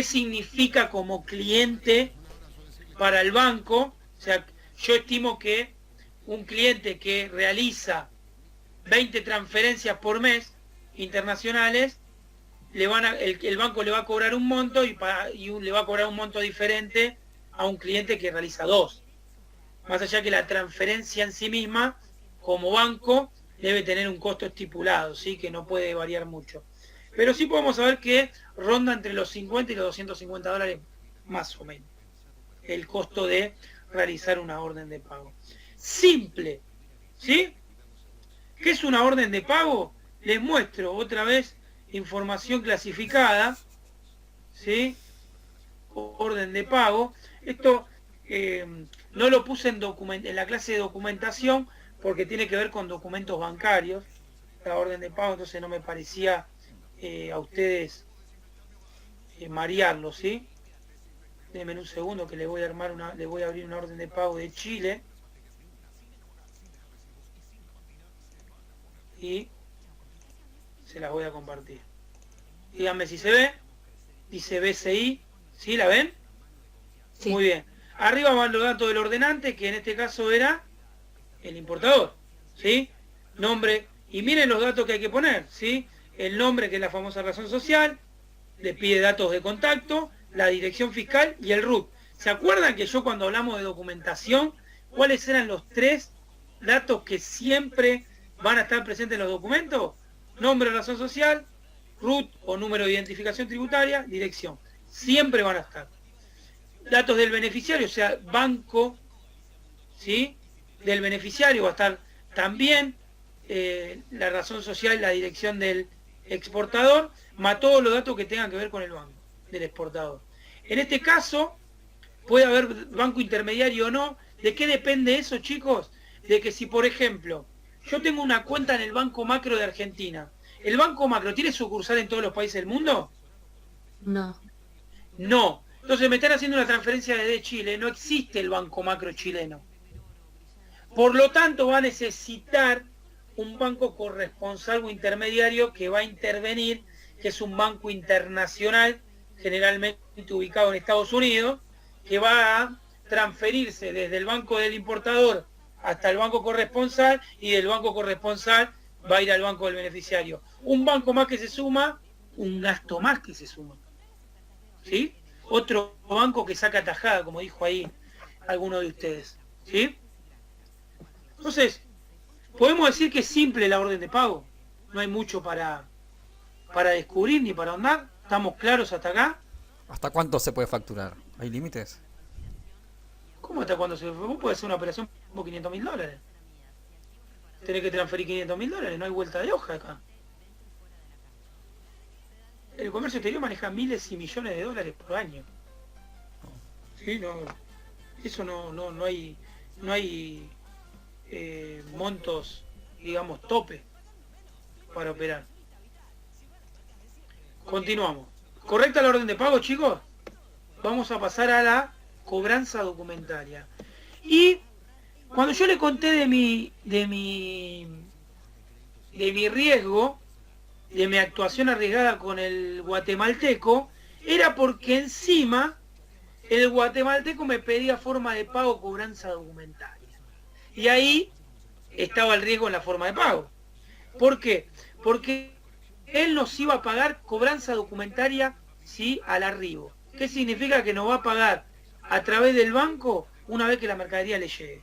Speaker 1: significa como cliente para el banco? O sea, yo estimo que un cliente que realiza 20 transferencias por mes internacionales, el banco le va a cobrar un monto y le va a cobrar un monto diferente a un cliente que realiza 2. Más allá que la transferencia en sí misma, como banco, debe tener un costo estipulado, ¿sí? Que no puede variar mucho. Pero sí podemos saber que ronda entre los 50 y los 250 dólares, más o menos, el costo de realizar una orden de pago. Simple, ¿sí? ¿Qué es una orden de pago? Les muestro otra vez información clasificada, ¿sí? Orden de pago. Esto no lo puse en la clase de documentación porque tiene que ver con documentos bancarios, la orden de pago, entonces no me parecía a ustedes marearlo, ¿sí? Denme un segundo que le voy a abrir una orden de pago de Chile. Y se las voy a compartir. Díganme si se ve. Dice BCI. ¿Sí? ¿La ven?
Speaker 5: Sí.
Speaker 1: Muy bien. Arriba van los datos del ordenante, que en este caso era el importador. ¿Sí? Nombre. Y miren los datos que hay que poner. ¿Sí? El nombre, que es la famosa razón social. Le pide datos de contacto, la dirección fiscal y el RUT. ¿Se acuerdan que yo cuando hablamos de documentación, cuáles eran los 3 datos que siempre van a estar presentes en los documentos? Nombre, razón social, RUT o número de identificación tributaria, dirección. Siempre van a estar. Datos del beneficiario, o sea, banco, ¿sí? Del beneficiario va a estar también la razón social, la dirección del exportador, más todos los datos que tengan que ver con el banco del exportador. En este caso, puede haber banco intermediario o no. ¿De qué depende eso, chicos? De que si, por ejemplo, yo tengo una cuenta en el Banco Macro de Argentina, ¿el Banco Macro tiene sucursal en todos los países del mundo?
Speaker 5: No.
Speaker 1: No. Entonces me están haciendo una transferencia desde Chile, no existe el Banco Macro chileno. Por lo tanto, va a necesitar un banco corresponsal o intermediario que va a intervenir, que es un banco internacional, generalmente ubicado en Estados Unidos, que va a transferirse desde el banco del importador hasta el banco corresponsal, y del banco corresponsal va a ir al banco del beneficiario. Un banco más que se suma, un gasto más que se suma. ¿Sí? Otro banco que saca tajada, como dijo ahí alguno de ustedes. ¿Sí? Entonces, podemos decir que es simple la orden de pago. No hay mucho para descubrir ni para ahondar. ¿Estamos claros hasta acá?
Speaker 2: ¿Hasta cuánto se puede facturar? ¿Hay límites?
Speaker 1: ¿Cómo hasta cuando vos podés hacer una operación por $500.000? Tenés que transferir $500.000, no hay vuelta de hoja acá. El comercio exterior maneja miles y millones de dólares por año. Sí, no, eso no hay montos, digamos, tope para operar. Continuamos. ¿Correcta la orden de pago, chicos? Vamos a pasar a la cobranza documentaria. Y cuando yo le conté de mi riesgo, de mi actuación arriesgada con el guatemalteco, era porque encima el guatemalteco me pedía forma de pago, cobranza documentaria. Y ahí estaba el riesgo en la forma de pago. ¿Por qué? Porque él nos iba a pagar cobranza documentaria, ¿sí?, al arribo. ¿Qué significa? Que nos va a pagar a través del banco una vez que la mercadería le llegue.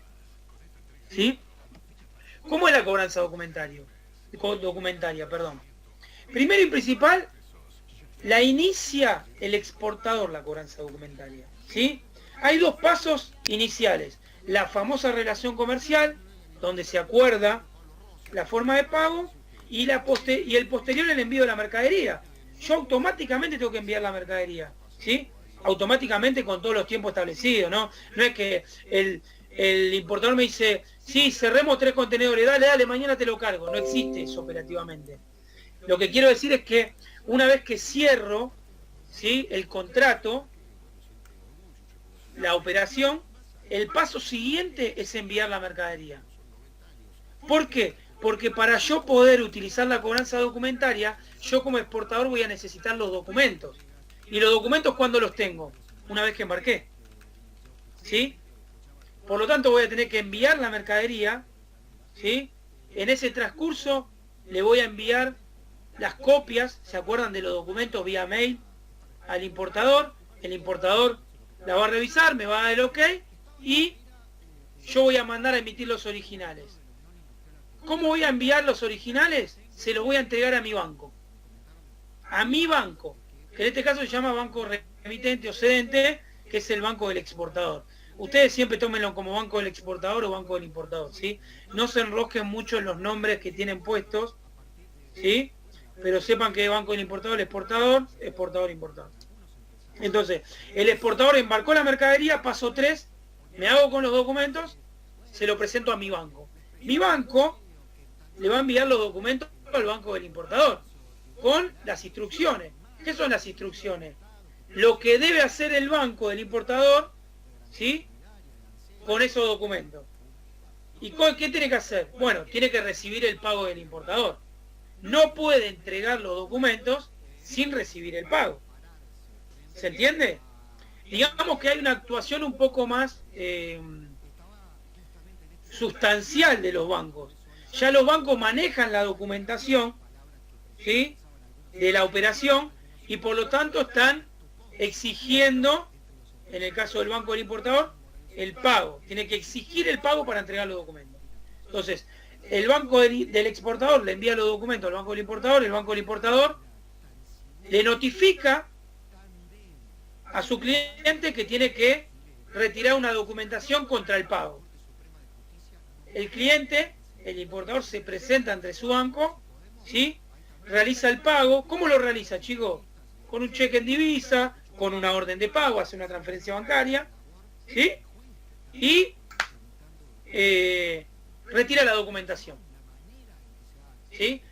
Speaker 1: ¿Sí? ¿Cómo es la cobranza documentaria? Primero y principal, la inicia el exportador, la cobranza documentaria. ¿Sí? Hay 2 pasos iniciales. La famosa relación comercial, donde se acuerda la forma de pago, y el posterior, el envío de la mercadería. Yo automáticamente tengo que enviar la mercadería, ¿sí? Automáticamente, con todos los tiempos establecidos, ¿no? No es que el importador me dice, sí, cerremos 3 contenedores, dale, mañana te lo cargo. No existe eso operativamente. Lo que quiero decir es que una vez que cierro, ¿sí?, el contrato, la operación, el paso siguiente es enviar la mercadería. ¿Por qué? Porque para yo poder utilizar la cobranza documentaria, yo como exportador voy a necesitar los documentos. ¿Y los documentos cuándo los tengo? Una vez que embarqué. ¿Sí? Por lo tanto voy a tener que enviar la mercadería, ¿sí? En ese transcurso le voy a enviar las copias, ¿se acuerdan de los documentos vía mail al importador? El importador la va a revisar, me va a dar el ok y yo voy a mandar a emitir los originales. ¿Cómo voy a enviar los originales? Se los voy a entregar a mi banco. A mi banco, que en este caso se llama banco remitente o cedente, que es el banco del exportador. Ustedes siempre tómenlo como banco del exportador o banco del importador, ¿sí? No se enrosquen mucho en los nombres que tienen puestos, ¿sí? Pero sepan que banco del importador, exportador, importador. Entonces, el exportador embarcó la mercadería, paso 3, me hago con los documentos, se lo presento a mi banco. Mi banco le va a enviar los documentos al banco del importador, con las instrucciones. ¿Qué son las instrucciones? lo que debe hacer el banco del importador, ¿sí?, con esos documentos. ¿Y qué tiene que hacer? Bueno, tiene que recibir el pago del importador. No puede entregar los documentos sin recibir el pago. ¿Se entiende? Digamos que hay una actuación un poco más sustancial de los bancos. Ya los bancos manejan la documentación, ¿sí?, de la operación, y por lo tanto están exigiendo, en el caso del banco del importador, el pago. Tiene que exigir el pago para entregar los documentos. Entonces, el banco del exportador le envía los documentos al banco del importador, el banco del importador le notifica a su cliente que tiene que retirar una documentación contra el pago. El cliente, el importador, se presenta ante su banco, ¿sí?, realiza el pago. ¿Cómo lo realiza, chicos? Con un cheque en divisa, con una orden de pago, hace una transferencia bancaria, ¿sí?, y retira la documentación, ¿sí?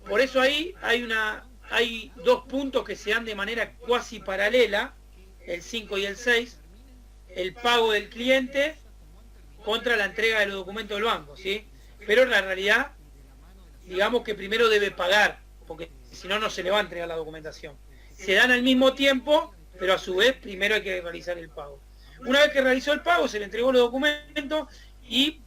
Speaker 1: Por eso ahí hay dos puntos que se dan de manera cuasi paralela, el 5 y el 6, el pago del cliente contra la entrega de los documentos del banco, ¿sí? Pero en la realidad, digamos que primero debe pagar, porque si no, no se le va a entregar la documentación. Se dan al mismo tiempo, pero a su vez primero hay que realizar el pago. Una vez que realizó el pago, se le entregó los documentos y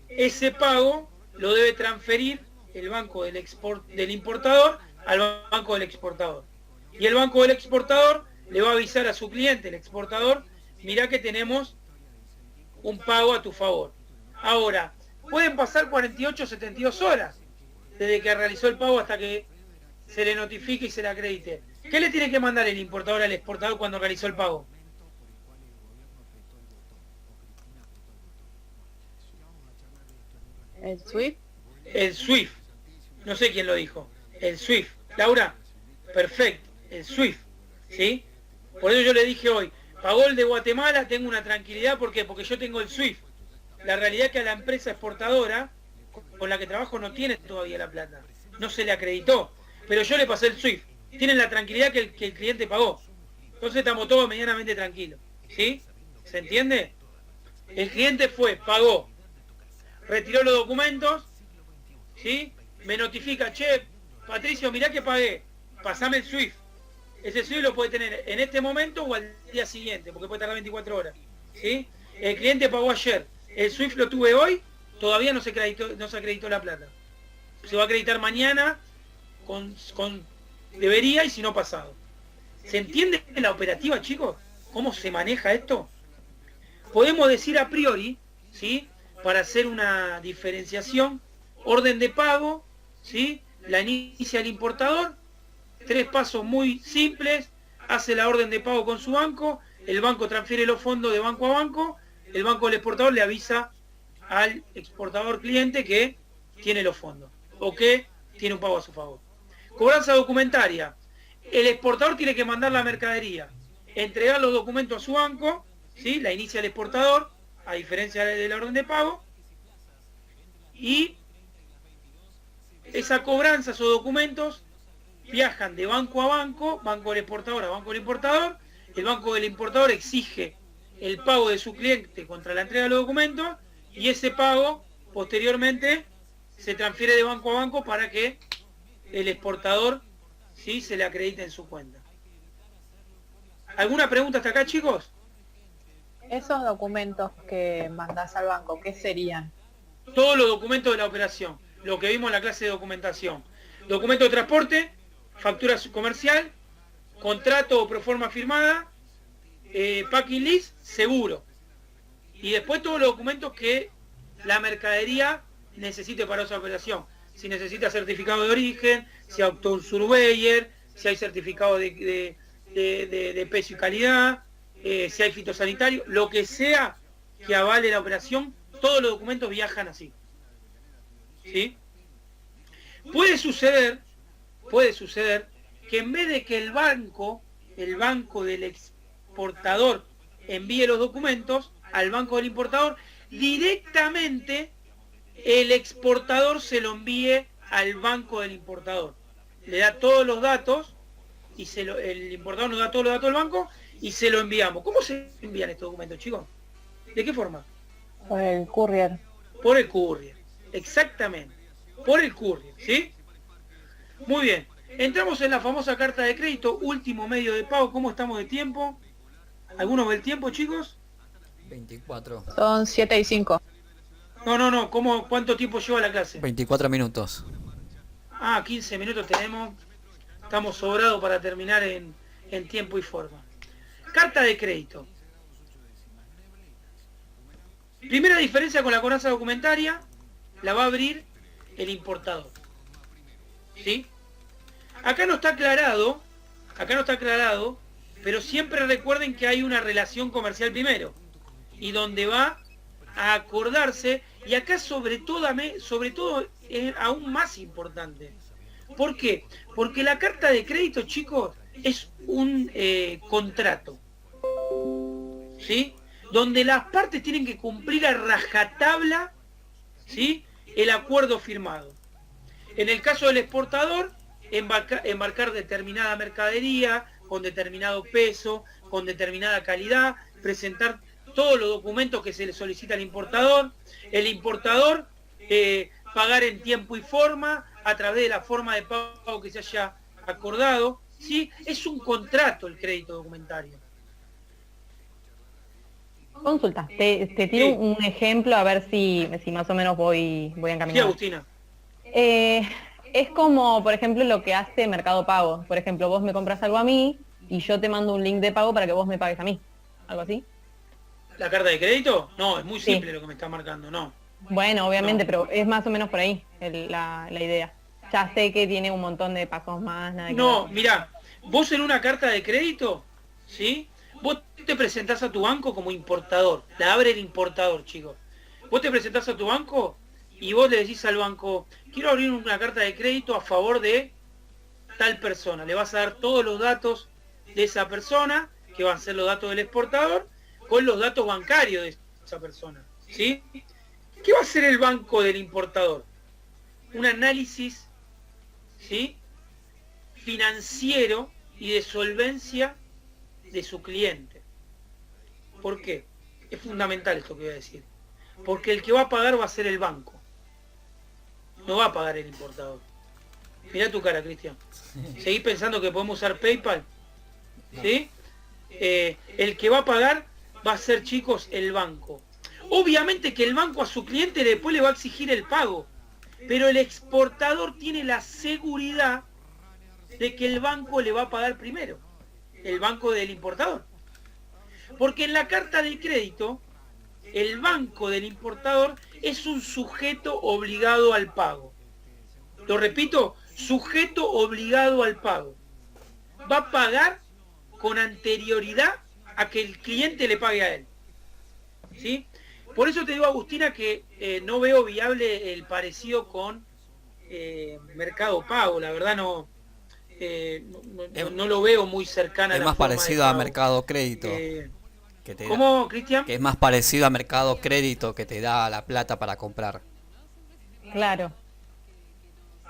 Speaker 1: ese pago lo debe transferir el banco del importador al banco del exportador. Y el banco del exportador le va a avisar a su cliente, el exportador: mirá que tenemos un pago a tu favor. Ahora, pueden pasar 48 o 72 horas desde que realizó el pago hasta que se le notifique y se le acredite. ¿Qué le tiene que mandar el importador al exportador cuando realizó el pago?
Speaker 3: ¿El SWIFT?
Speaker 1: El SWIFT. No sé quién lo dijo. El SWIFT. Laura, perfecto. El SWIFT. ¿Sí? Por eso yo le dije hoy, pagó el de Guatemala, tengo una tranquilidad. ¿Por qué? Porque yo tengo el SWIFT. La realidad es que a la empresa exportadora con la que trabajo no tiene todavía la plata. No se le acreditó. Pero yo le pasé el SWIFT. Tienen la tranquilidad que el cliente pagó. Entonces estamos todos medianamente tranquilos. ¿Sí? ¿Se entiende? El cliente fue, pagó, retiró los documentos, ¿sí? Me notifica: che, Patricio, mirá que pagué, pasame el SWIFT. Ese SWIFT lo puede tener en este momento o al día siguiente, porque puede tardar 24 horas, ¿sí? El cliente pagó ayer, el SWIFT lo tuve hoy, todavía no se acreditó la plata. Se va a acreditar mañana, debería, y si no, pasado. ¿Se entiende la operativa, chicos? ¿Cómo se maneja esto? Podemos decir a priori, ¿sí?, para hacer una diferenciación: orden de pago, ¿sí?, la inicia el importador, 3 pasos muy simples: hace la orden de pago con su banco, el banco transfiere los fondos de banco a banco, el banco del exportador le avisa al exportador cliente que tiene los fondos o que tiene un pago a su favor. Cobranza documentaria: el exportador tiene que mandar la mercadería, entregar los documentos a su banco, ¿sí?, la inicia el exportador, a diferencia de la orden de pago, y esa cobranza, esos documentos, viajan de banco a banco, banco del exportador a banco del importador. El banco del importador exige el pago de su cliente contra la entrega de los documentos, y ese pago posteriormente se transfiere de banco a banco para que el exportador, ¿sí?, se le acredite en su cuenta. ¿Alguna pregunta hasta acá, chicos?
Speaker 3: Esos documentos que mandás al banco, ¿qué serían?
Speaker 1: Todos los documentos de la operación, lo que vimos en la clase de documentación: documento de transporte, factura comercial, contrato o proforma firmada, packing list, seguro, y después todos los documentos que la mercadería necesite para esa operación. Si necesita certificado de origen, si hay surveyor, si hay certificado de peso y calidad, si hay fitosanitario, lo que sea que avale la operación, todos los documentos viajan así, ¿sí? Puede suceder que en vez de que el banco del exportador envíe los documentos al banco del importador, directamente el exportador se lo envíe al banco del importador. Le da todos los datos y el importador nos da todos los datos del banco y se lo enviamos. ¿Cómo se envían estos documentos, chicos? ¿De qué forma?
Speaker 3: Por el courier.
Speaker 1: Por el courier, exactamente, por el courier, ¿sí? Muy bien, entramos en la famosa carta de crédito, último medio de pago. ¿Cómo estamos de tiempo? ¿Algunos ve el tiempo, chicos?
Speaker 2: 24.
Speaker 3: Son 7 y 5.
Speaker 1: No, ¿cuánto tiempo lleva la clase?
Speaker 2: 24 minutos.
Speaker 1: 15 minutos tenemos, estamos sobrados para terminar en tiempo y forma. Carta de crédito. Primera diferencia con la coraza documentaria, la va a abrir el importador. ¿Sí? Acá no está aclarado, pero siempre recuerden que hay una relación comercial primero, y donde va a acordarse, y acá sobre todo es aún más importante. ¿Por qué? Porque la carta de crédito, chicos, es un contrato, ¿sí? Donde las partes tienen que cumplir a rajatabla, ¿sí?, el acuerdo firmado. En el caso del exportador, embarcar determinada mercadería, con determinado peso, con determinada calidad, presentar todos los documentos que se le solicita al importador, el importador pagar en tiempo y forma, a través de la forma de pago que se haya acordado, ¿sí? Es un contrato el crédito documentario.
Speaker 4: Consulta, te tiro un ejemplo a ver si más o menos voy
Speaker 1: Sí,
Speaker 4: encaminado.
Speaker 1: Agustina.
Speaker 4: Es como, por ejemplo, lo que hace Mercado Pago. Por ejemplo, vos me compras algo a mí y yo te mando un link de pago para que vos me pagues a mí. ¿Algo así?
Speaker 1: ¿La carta de crédito? No, es muy
Speaker 4: Sí.
Speaker 1: simple lo que me está marcando, no.
Speaker 4: Bueno, obviamente,
Speaker 1: No.
Speaker 4: pero es más o menos por ahí la idea. Ya sé que tiene un montón de pasos más, nada que
Speaker 1: No,
Speaker 4: ver.
Speaker 1: mirá, vos en una carta de crédito, ¿sí? Vos te presentás a tu banco como importador, la abre el importador, chicos. Vos te presentás a tu banco y vos le decís al banco, quiero abrir una carta de crédito a favor de tal persona. Le vas a dar todos los datos de esa persona, que van a ser los datos del exportador, con los datos bancarios de esa persona, ¿sí? ¿Qué va a hacer el banco del importador? Un análisis, ¿sí?, financiero y de solvencia de su cliente. ¿Por qué? Es fundamental esto que voy a decir. Porque el que va a pagar va a ser el banco. No va a pagar el importador. Mirá tu cara, Cristian. ¿Seguís pensando que podemos usar PayPal? ¿Sí? El que va a pagar va a ser, chicos, el banco. Obviamente que el banco a su cliente después le va a exigir el pago. Pero el exportador tiene la seguridad de que el banco le va a pagar primero. El banco del importador. Porque en la carta de crédito, el banco del importador es un sujeto obligado al pago. Lo repito, sujeto obligado al pago. Va a pagar con anterioridad a que el cliente le pague a él. ¿Sí? Por eso te digo, Agustina, que no veo viable el parecido con Mercado Pago. La verdad no lo veo muy cercana a
Speaker 2: Es
Speaker 1: la
Speaker 2: más
Speaker 1: forma de
Speaker 2: parecido a
Speaker 1: pago.
Speaker 2: Mercado Crédito. Que te da-
Speaker 1: ¿Cómo, Cristian?
Speaker 2: que es más parecido a Mercado Crédito, que te da la plata para comprar.
Speaker 4: Claro.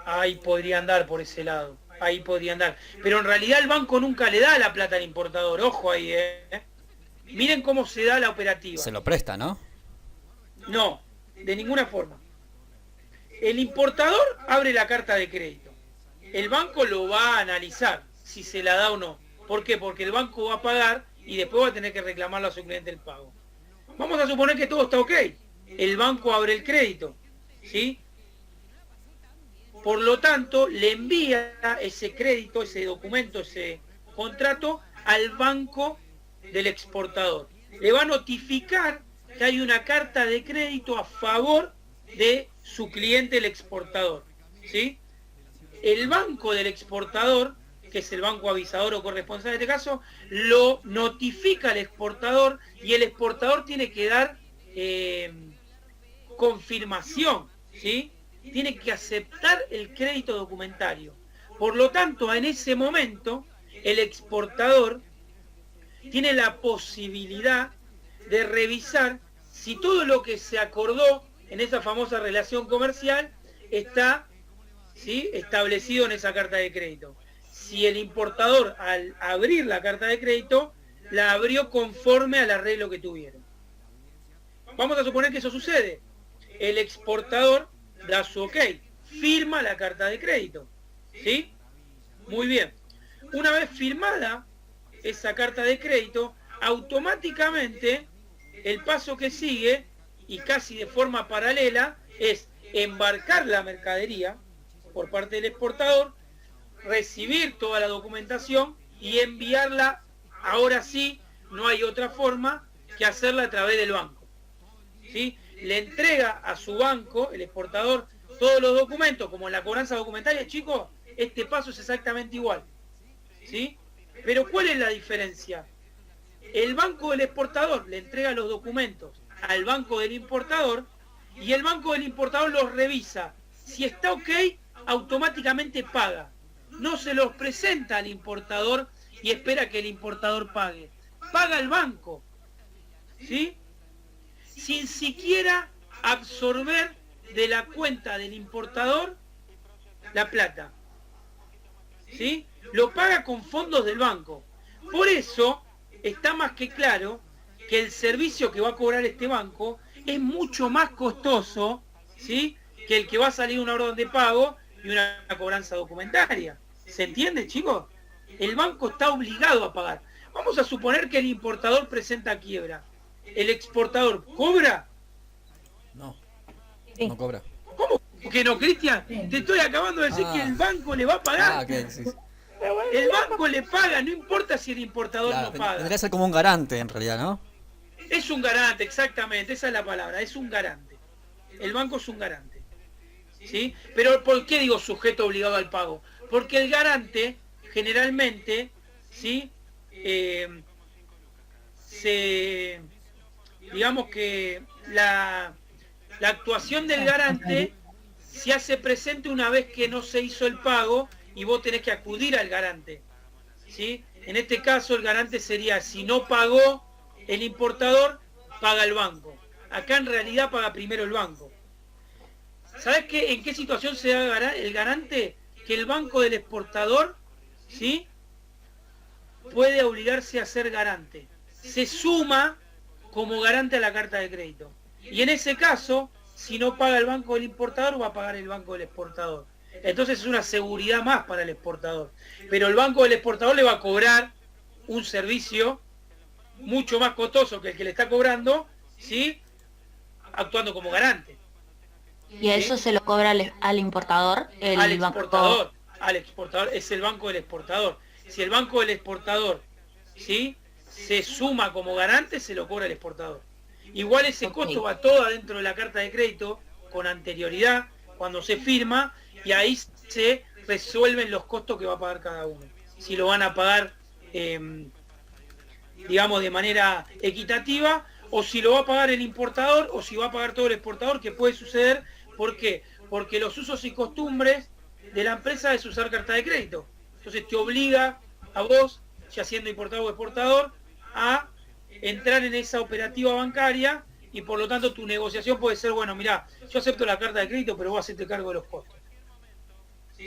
Speaker 1: Ahí podría andar por ese lado. Ahí podría andar. Pero en realidad el banco nunca le da la plata al importador. Ojo ahí, Miren cómo se da la operativa.
Speaker 2: Se lo presta, ¿no?
Speaker 1: No, de ninguna forma. El importador abre la carta de crédito. El banco lo va a analizar si se la da o no. ¿Por qué? Porque el banco va a pagar y después va a tener que reclamarle a su cliente el pago. Vamos a suponer que todo está ok. El banco abre el crédito, ¿sí? Por lo tanto, le envía ese crédito, ese documento, ese contrato al banco del exportador. Le va a notificar que hay una carta de crédito a favor de su cliente, el exportador, ¿sí? El banco del exportador, que es el banco avisador o corresponsal en este caso, lo notifica al exportador y el exportador tiene que dar confirmación, ¿sí? Tiene que aceptar el crédito documentario. Por lo tanto, en ese momento, el exportador tiene la posibilidad de revisar si todo lo que se acordó en esa famosa relación comercial está, ¿sí?, establecido en esa carta de crédito. si el importador al abrir la carta de crédito la abrió conforme al arreglo que tuvieron. Vamos a suponer que eso sucede. El exportador da su ok, firma la carta de crédito. ¿Sí? Muy bien. Una vez firmada esa carta de crédito, automáticamente el paso que sigue, y casi de forma paralela, es embarcar la mercadería por parte del exportador, recibir toda la documentación y enviarla. Ahora sí, no hay otra forma que hacerla a través del banco. ¿Sí? Le entrega a su banco, el exportador, todos los documentos, como en la cobranza documentaria. Chicos, este paso es exactamente igual. ¿Sí? Pero ¿cuál es la diferencia? El banco del exportador le entrega los documentos al banco del importador y el banco del importador los revisa. Si está ok, automáticamente paga. No se los presenta al importador y espera que el importador pague. Paga el banco. ¿Sí? Sin siquiera absorber de la cuenta del importador la plata. ¿Sí? Lo paga con fondos del banco. Por eso está más que claro que el servicio que va a cobrar este banco es mucho más costoso, ¿sí?, que el que va a salir una orden de pago y una cobranza documentaria. ¿Se entiende, chicos? El banco está obligado a pagar. Vamos a suponer que el importador presenta quiebra. ¿El exportador cobra?
Speaker 2: No,
Speaker 4: Sí.
Speaker 2: no cobra.
Speaker 1: ¿Cómo que no, Cristian? Te estoy acabando de decir que el banco le va a pagar.
Speaker 2: Ok, sí, sí.
Speaker 1: El banco le paga, no importa si el importador
Speaker 2: Claro,
Speaker 1: no paga.
Speaker 2: tendría que ser como un garante en realidad, ¿no?
Speaker 1: Es un garante, exactamente, esa es la palabra, es un garante. El banco es un garante. ¿Sí? Pero ¿por qué digo sujeto obligado al pago? Porque el garante generalmente, ¿sí?, digamos que la actuación del garante se hace presente una vez que no se hizo el pago y vos tenés que acudir al garante. ¿Sí? En este caso el garante sería, si no pagó el importador, paga el banco. Acá en realidad paga primero el banco. ¿Sabés qué, en qué situación se da el garante? Que el banco del exportador, ¿sí?, puede obligarse a ser garante. Se suma como garante a la carta de crédito. Y en ese caso, si no paga el banco del importador, va a pagar el banco del exportador. Entonces es una seguridad más para el exportador. Pero el banco del exportador le va a cobrar un servicio mucho más costoso que el que le está cobrando, ¿sí?, actuando como garante.
Speaker 5: Y a eso se lo cobra al importador, el banco.
Speaker 1: Al exportador, es el banco del exportador. Si el banco del exportador, ¿sí?, se suma como garante, se lo cobra el exportador. Igual ese costo va todo adentro de la carta de crédito con anterioridad, cuando se firma, y ahí se resuelven los costos que va a pagar cada uno. Si lo van a pagar, digamos, de manera equitativa, o si lo va a pagar el importador, o si va a pagar todo el exportador, que puede suceder. ¿Por qué? Porque los usos y costumbres de la empresa es usar carta de crédito. Entonces te obliga a vos, ya siendo importador o exportador, a entrar en esa operativa bancaria, y por lo tanto tu negociación puede ser, bueno, mirá, yo acepto la carta de crédito, pero vos hacerte cargo de los costos.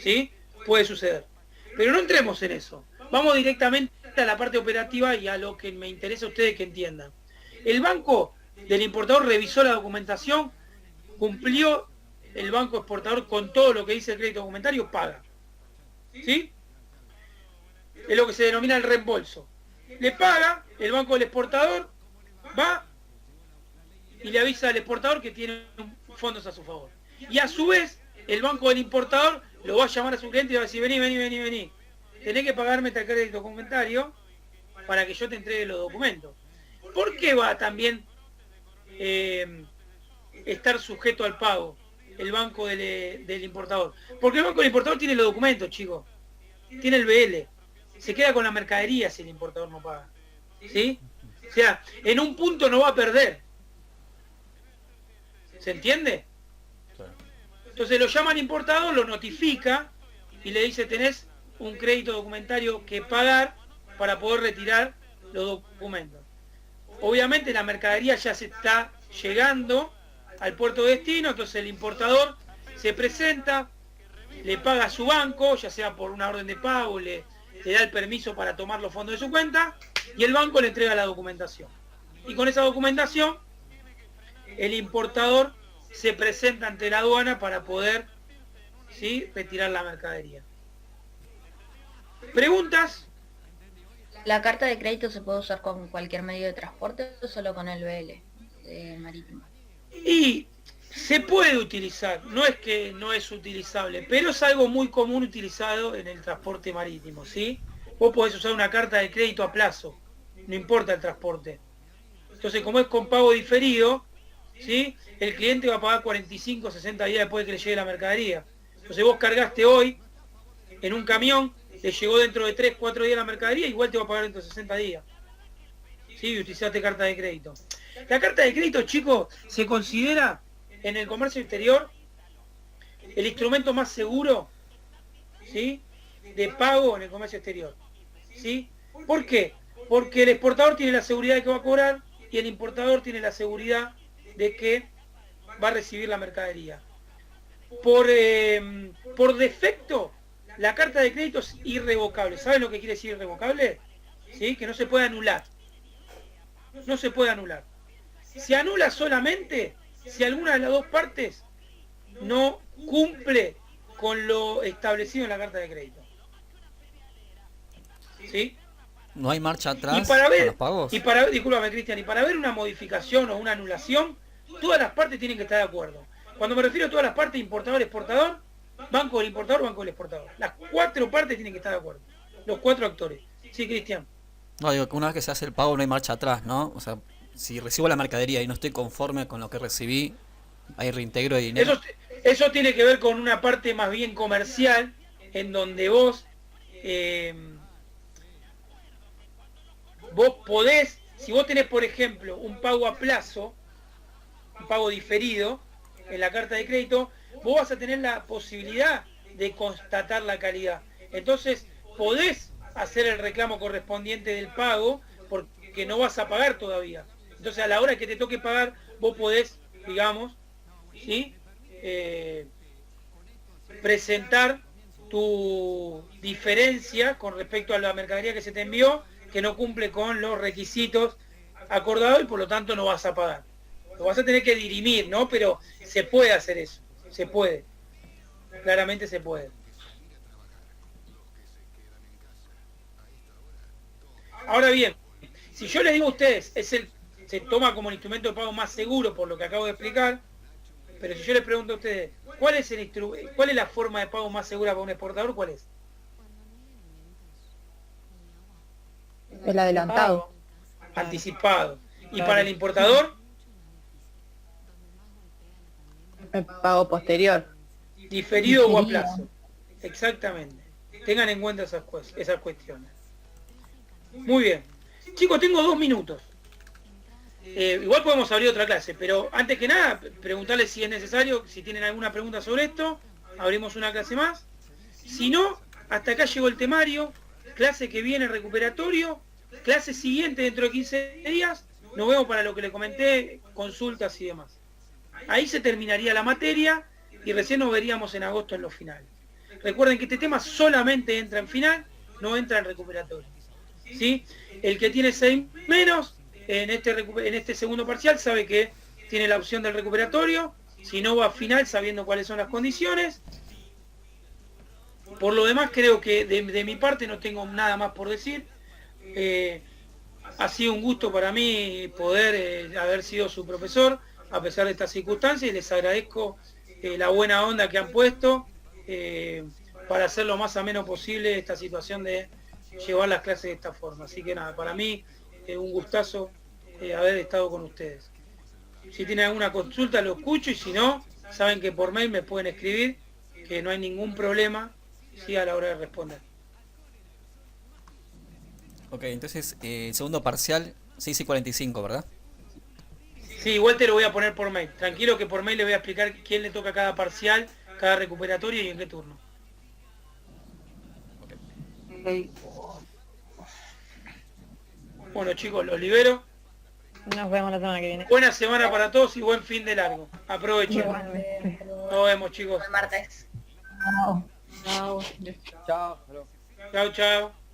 Speaker 1: ¿Sí? Puede suceder. Pero no entremos en eso. Vamos directamente a la parte operativa y a lo que me interesa a ustedes que entiendan. El banco del importador revisó la documentación, cumplió el banco exportador con todo lo que dice el crédito documentario, paga. ¿Sí? Es lo que se denomina el reembolso. Le paga, el banco del exportador va y le avisa al exportador que tiene fondos a su favor. Y a su vez, el banco del importador lo va a llamar a su cliente y va a decir, vení. Tenés que pagarme este crédito documentario para que yo te entregue los documentos. ¿Por qué va también estar sujeto al pago el banco del importador? Porque el banco del importador tiene los documentos, chicos. Tiene el BL. Se queda con la mercadería si el importador no paga. ¿Sí? O sea, en un punto no va a perder. ¿Se entiende? Entonces lo llama al importador, lo notifica y le dice, tenés un crédito documentario que pagar para poder retirar los documentos. Obviamente la mercadería ya se está llegando al puerto de destino, entonces el importador se presenta, le paga a su banco, ya sea por una orden de pago, le da el permiso para tomar los fondos de su cuenta, y el banco le entrega la documentación. Y con esa documentación, el importador se presenta ante la aduana para poder, ¿sí?, retirar la mercadería. ¿Preguntas?
Speaker 6: ¿La carta de crédito se puede usar con cualquier medio de transporte o solo con el BL marítimo?
Speaker 1: Y se puede utilizar, no es que no es utilizable, pero es algo muy común utilizado en el transporte marítimo, ¿sí? Vos podés usar una carta de crédito a plazo, no importa el transporte. Entonces, como es con pago diferido, ¿sí?, el cliente va a pagar 45, 60 días después de que le llegue la mercadería. Entonces vos cargaste hoy en un camión, le llegó dentro de 3, 4 días la mercadería, igual te va a pagar dentro de 60 días. Sí, utilizaste carta de crédito. La carta de crédito, chicos, se considera en el comercio exterior el instrumento más seguro, ¿sí?, de pago en el comercio exterior. ¿Sí? ¿Por qué? Porque el exportador tiene la seguridad de que va a cobrar y el importador tiene la seguridad de que va a recibir la mercadería. Por defecto, la carta de crédito es irrevocable. ¿Saben lo que quiere decir irrevocable? ¿Sí? Que no se puede anular. No se puede anular. Se anula solamente si alguna de las dos partes no cumple con lo establecido en la carta de crédito. ¿Sí?
Speaker 2: ¿No hay marcha atrás
Speaker 1: y para
Speaker 2: con
Speaker 1: ver,
Speaker 2: los pagos?
Speaker 1: discúlpame, Cristian, y para ver una modificación o una anulación, todas las partes tienen que estar de acuerdo. Cuando me refiero a todas las partes, importador, exportador, banco del importador, banco del exportador. Las 4 partes tienen que estar de acuerdo. Los 4 actores. Sí, Cristian.
Speaker 2: No, digo que una vez que se hace el pago no hay marcha atrás, ¿no? O sea, si recibo la mercadería y no estoy conforme con lo que recibí, hay reintegro de dinero.
Speaker 1: Eso tiene que ver con una parte más bien comercial, en donde vos podés, si vos tenés, por ejemplo, un pago a plazo, un pago diferido en la carta de crédito, vos vas a tener la posibilidad de constatar la calidad. Entonces, podés hacer el reclamo correspondiente del pago porque no vas a pagar todavía. Entonces, a la hora que te toque pagar, vos podés, digamos, ¿sí?, presentar tu diferencia con respecto a la mercadería que se te envió, que no cumple con los requisitos acordados y por lo tanto no vas a pagar. Lo vas a tener que dirimir, ¿no? Pero se puede hacer eso, se puede. Claramente se puede. Ahora bien, si yo les digo a ustedes, se toma como el instrumento de pago más seguro por lo que acabo de explicar, pero si yo les pregunto a ustedes, ¿cuál es la forma de pago más segura para un exportador? ¿Cuál es?
Speaker 3: El adelantado.
Speaker 1: Anticipado. ¿Y
Speaker 3: Claro.
Speaker 1: para el importador?
Speaker 3: El pago posterior.
Speaker 1: Diferido o a plazo. Exactamente. Tengan en cuenta esas cuestiones. Muy bien. Chicos, tengo 2 minutos. Igual podemos abrir otra clase, pero antes que nada, preguntarles si es necesario, si tienen alguna pregunta sobre esto, abrimos una clase más. Si no, hasta acá llegó el temario, clase que viene recuperatorio, clase siguiente dentro de 15 días, nos vemos para lo que les comenté, consultas y demás. Ahí se terminaría la materia y recién nos veríamos en agosto en los finales. Recuerden que este tema solamente entra en final, no entra en recuperatorio. ¿Sí? El que tiene 6 menos en este segundo parcial sabe que tiene la opción del recuperatorio, si no va a final sabiendo cuáles son las condiciones. Por lo demás creo que de mi parte no tengo nada más por decir. Ha sido un gusto para mí poder haber sido su profesor a pesar de estas circunstancias y les agradezco la buena onda que han puesto para hacer lo más ameno posible esta situación de llevar las clases de esta forma. Así que nada, para mí un gustazo haber estado con ustedes. Si tienen alguna consulta lo escucho y si no, saben que por mail me pueden escribir, que no hay ningún problema, sí, a la hora de responder.
Speaker 2: Ok, entonces, segundo parcial, 6:45, ¿verdad?
Speaker 1: Sí, igual te lo voy a poner por mail. Tranquilo que por mail les voy a explicar quién le toca cada parcial, cada recuperatorio y en qué turno. Bueno chicos, los libero.
Speaker 4: Nos vemos la semana que viene.
Speaker 1: Buena semana para todos y buen fin de largo. Aprovechen.
Speaker 4: Igualmente.
Speaker 1: Nos vemos chicos.
Speaker 6: El martes.
Speaker 4: Chao.
Speaker 3: Chao.
Speaker 7: Chao. Hasta luego.
Speaker 1: Chao, chao.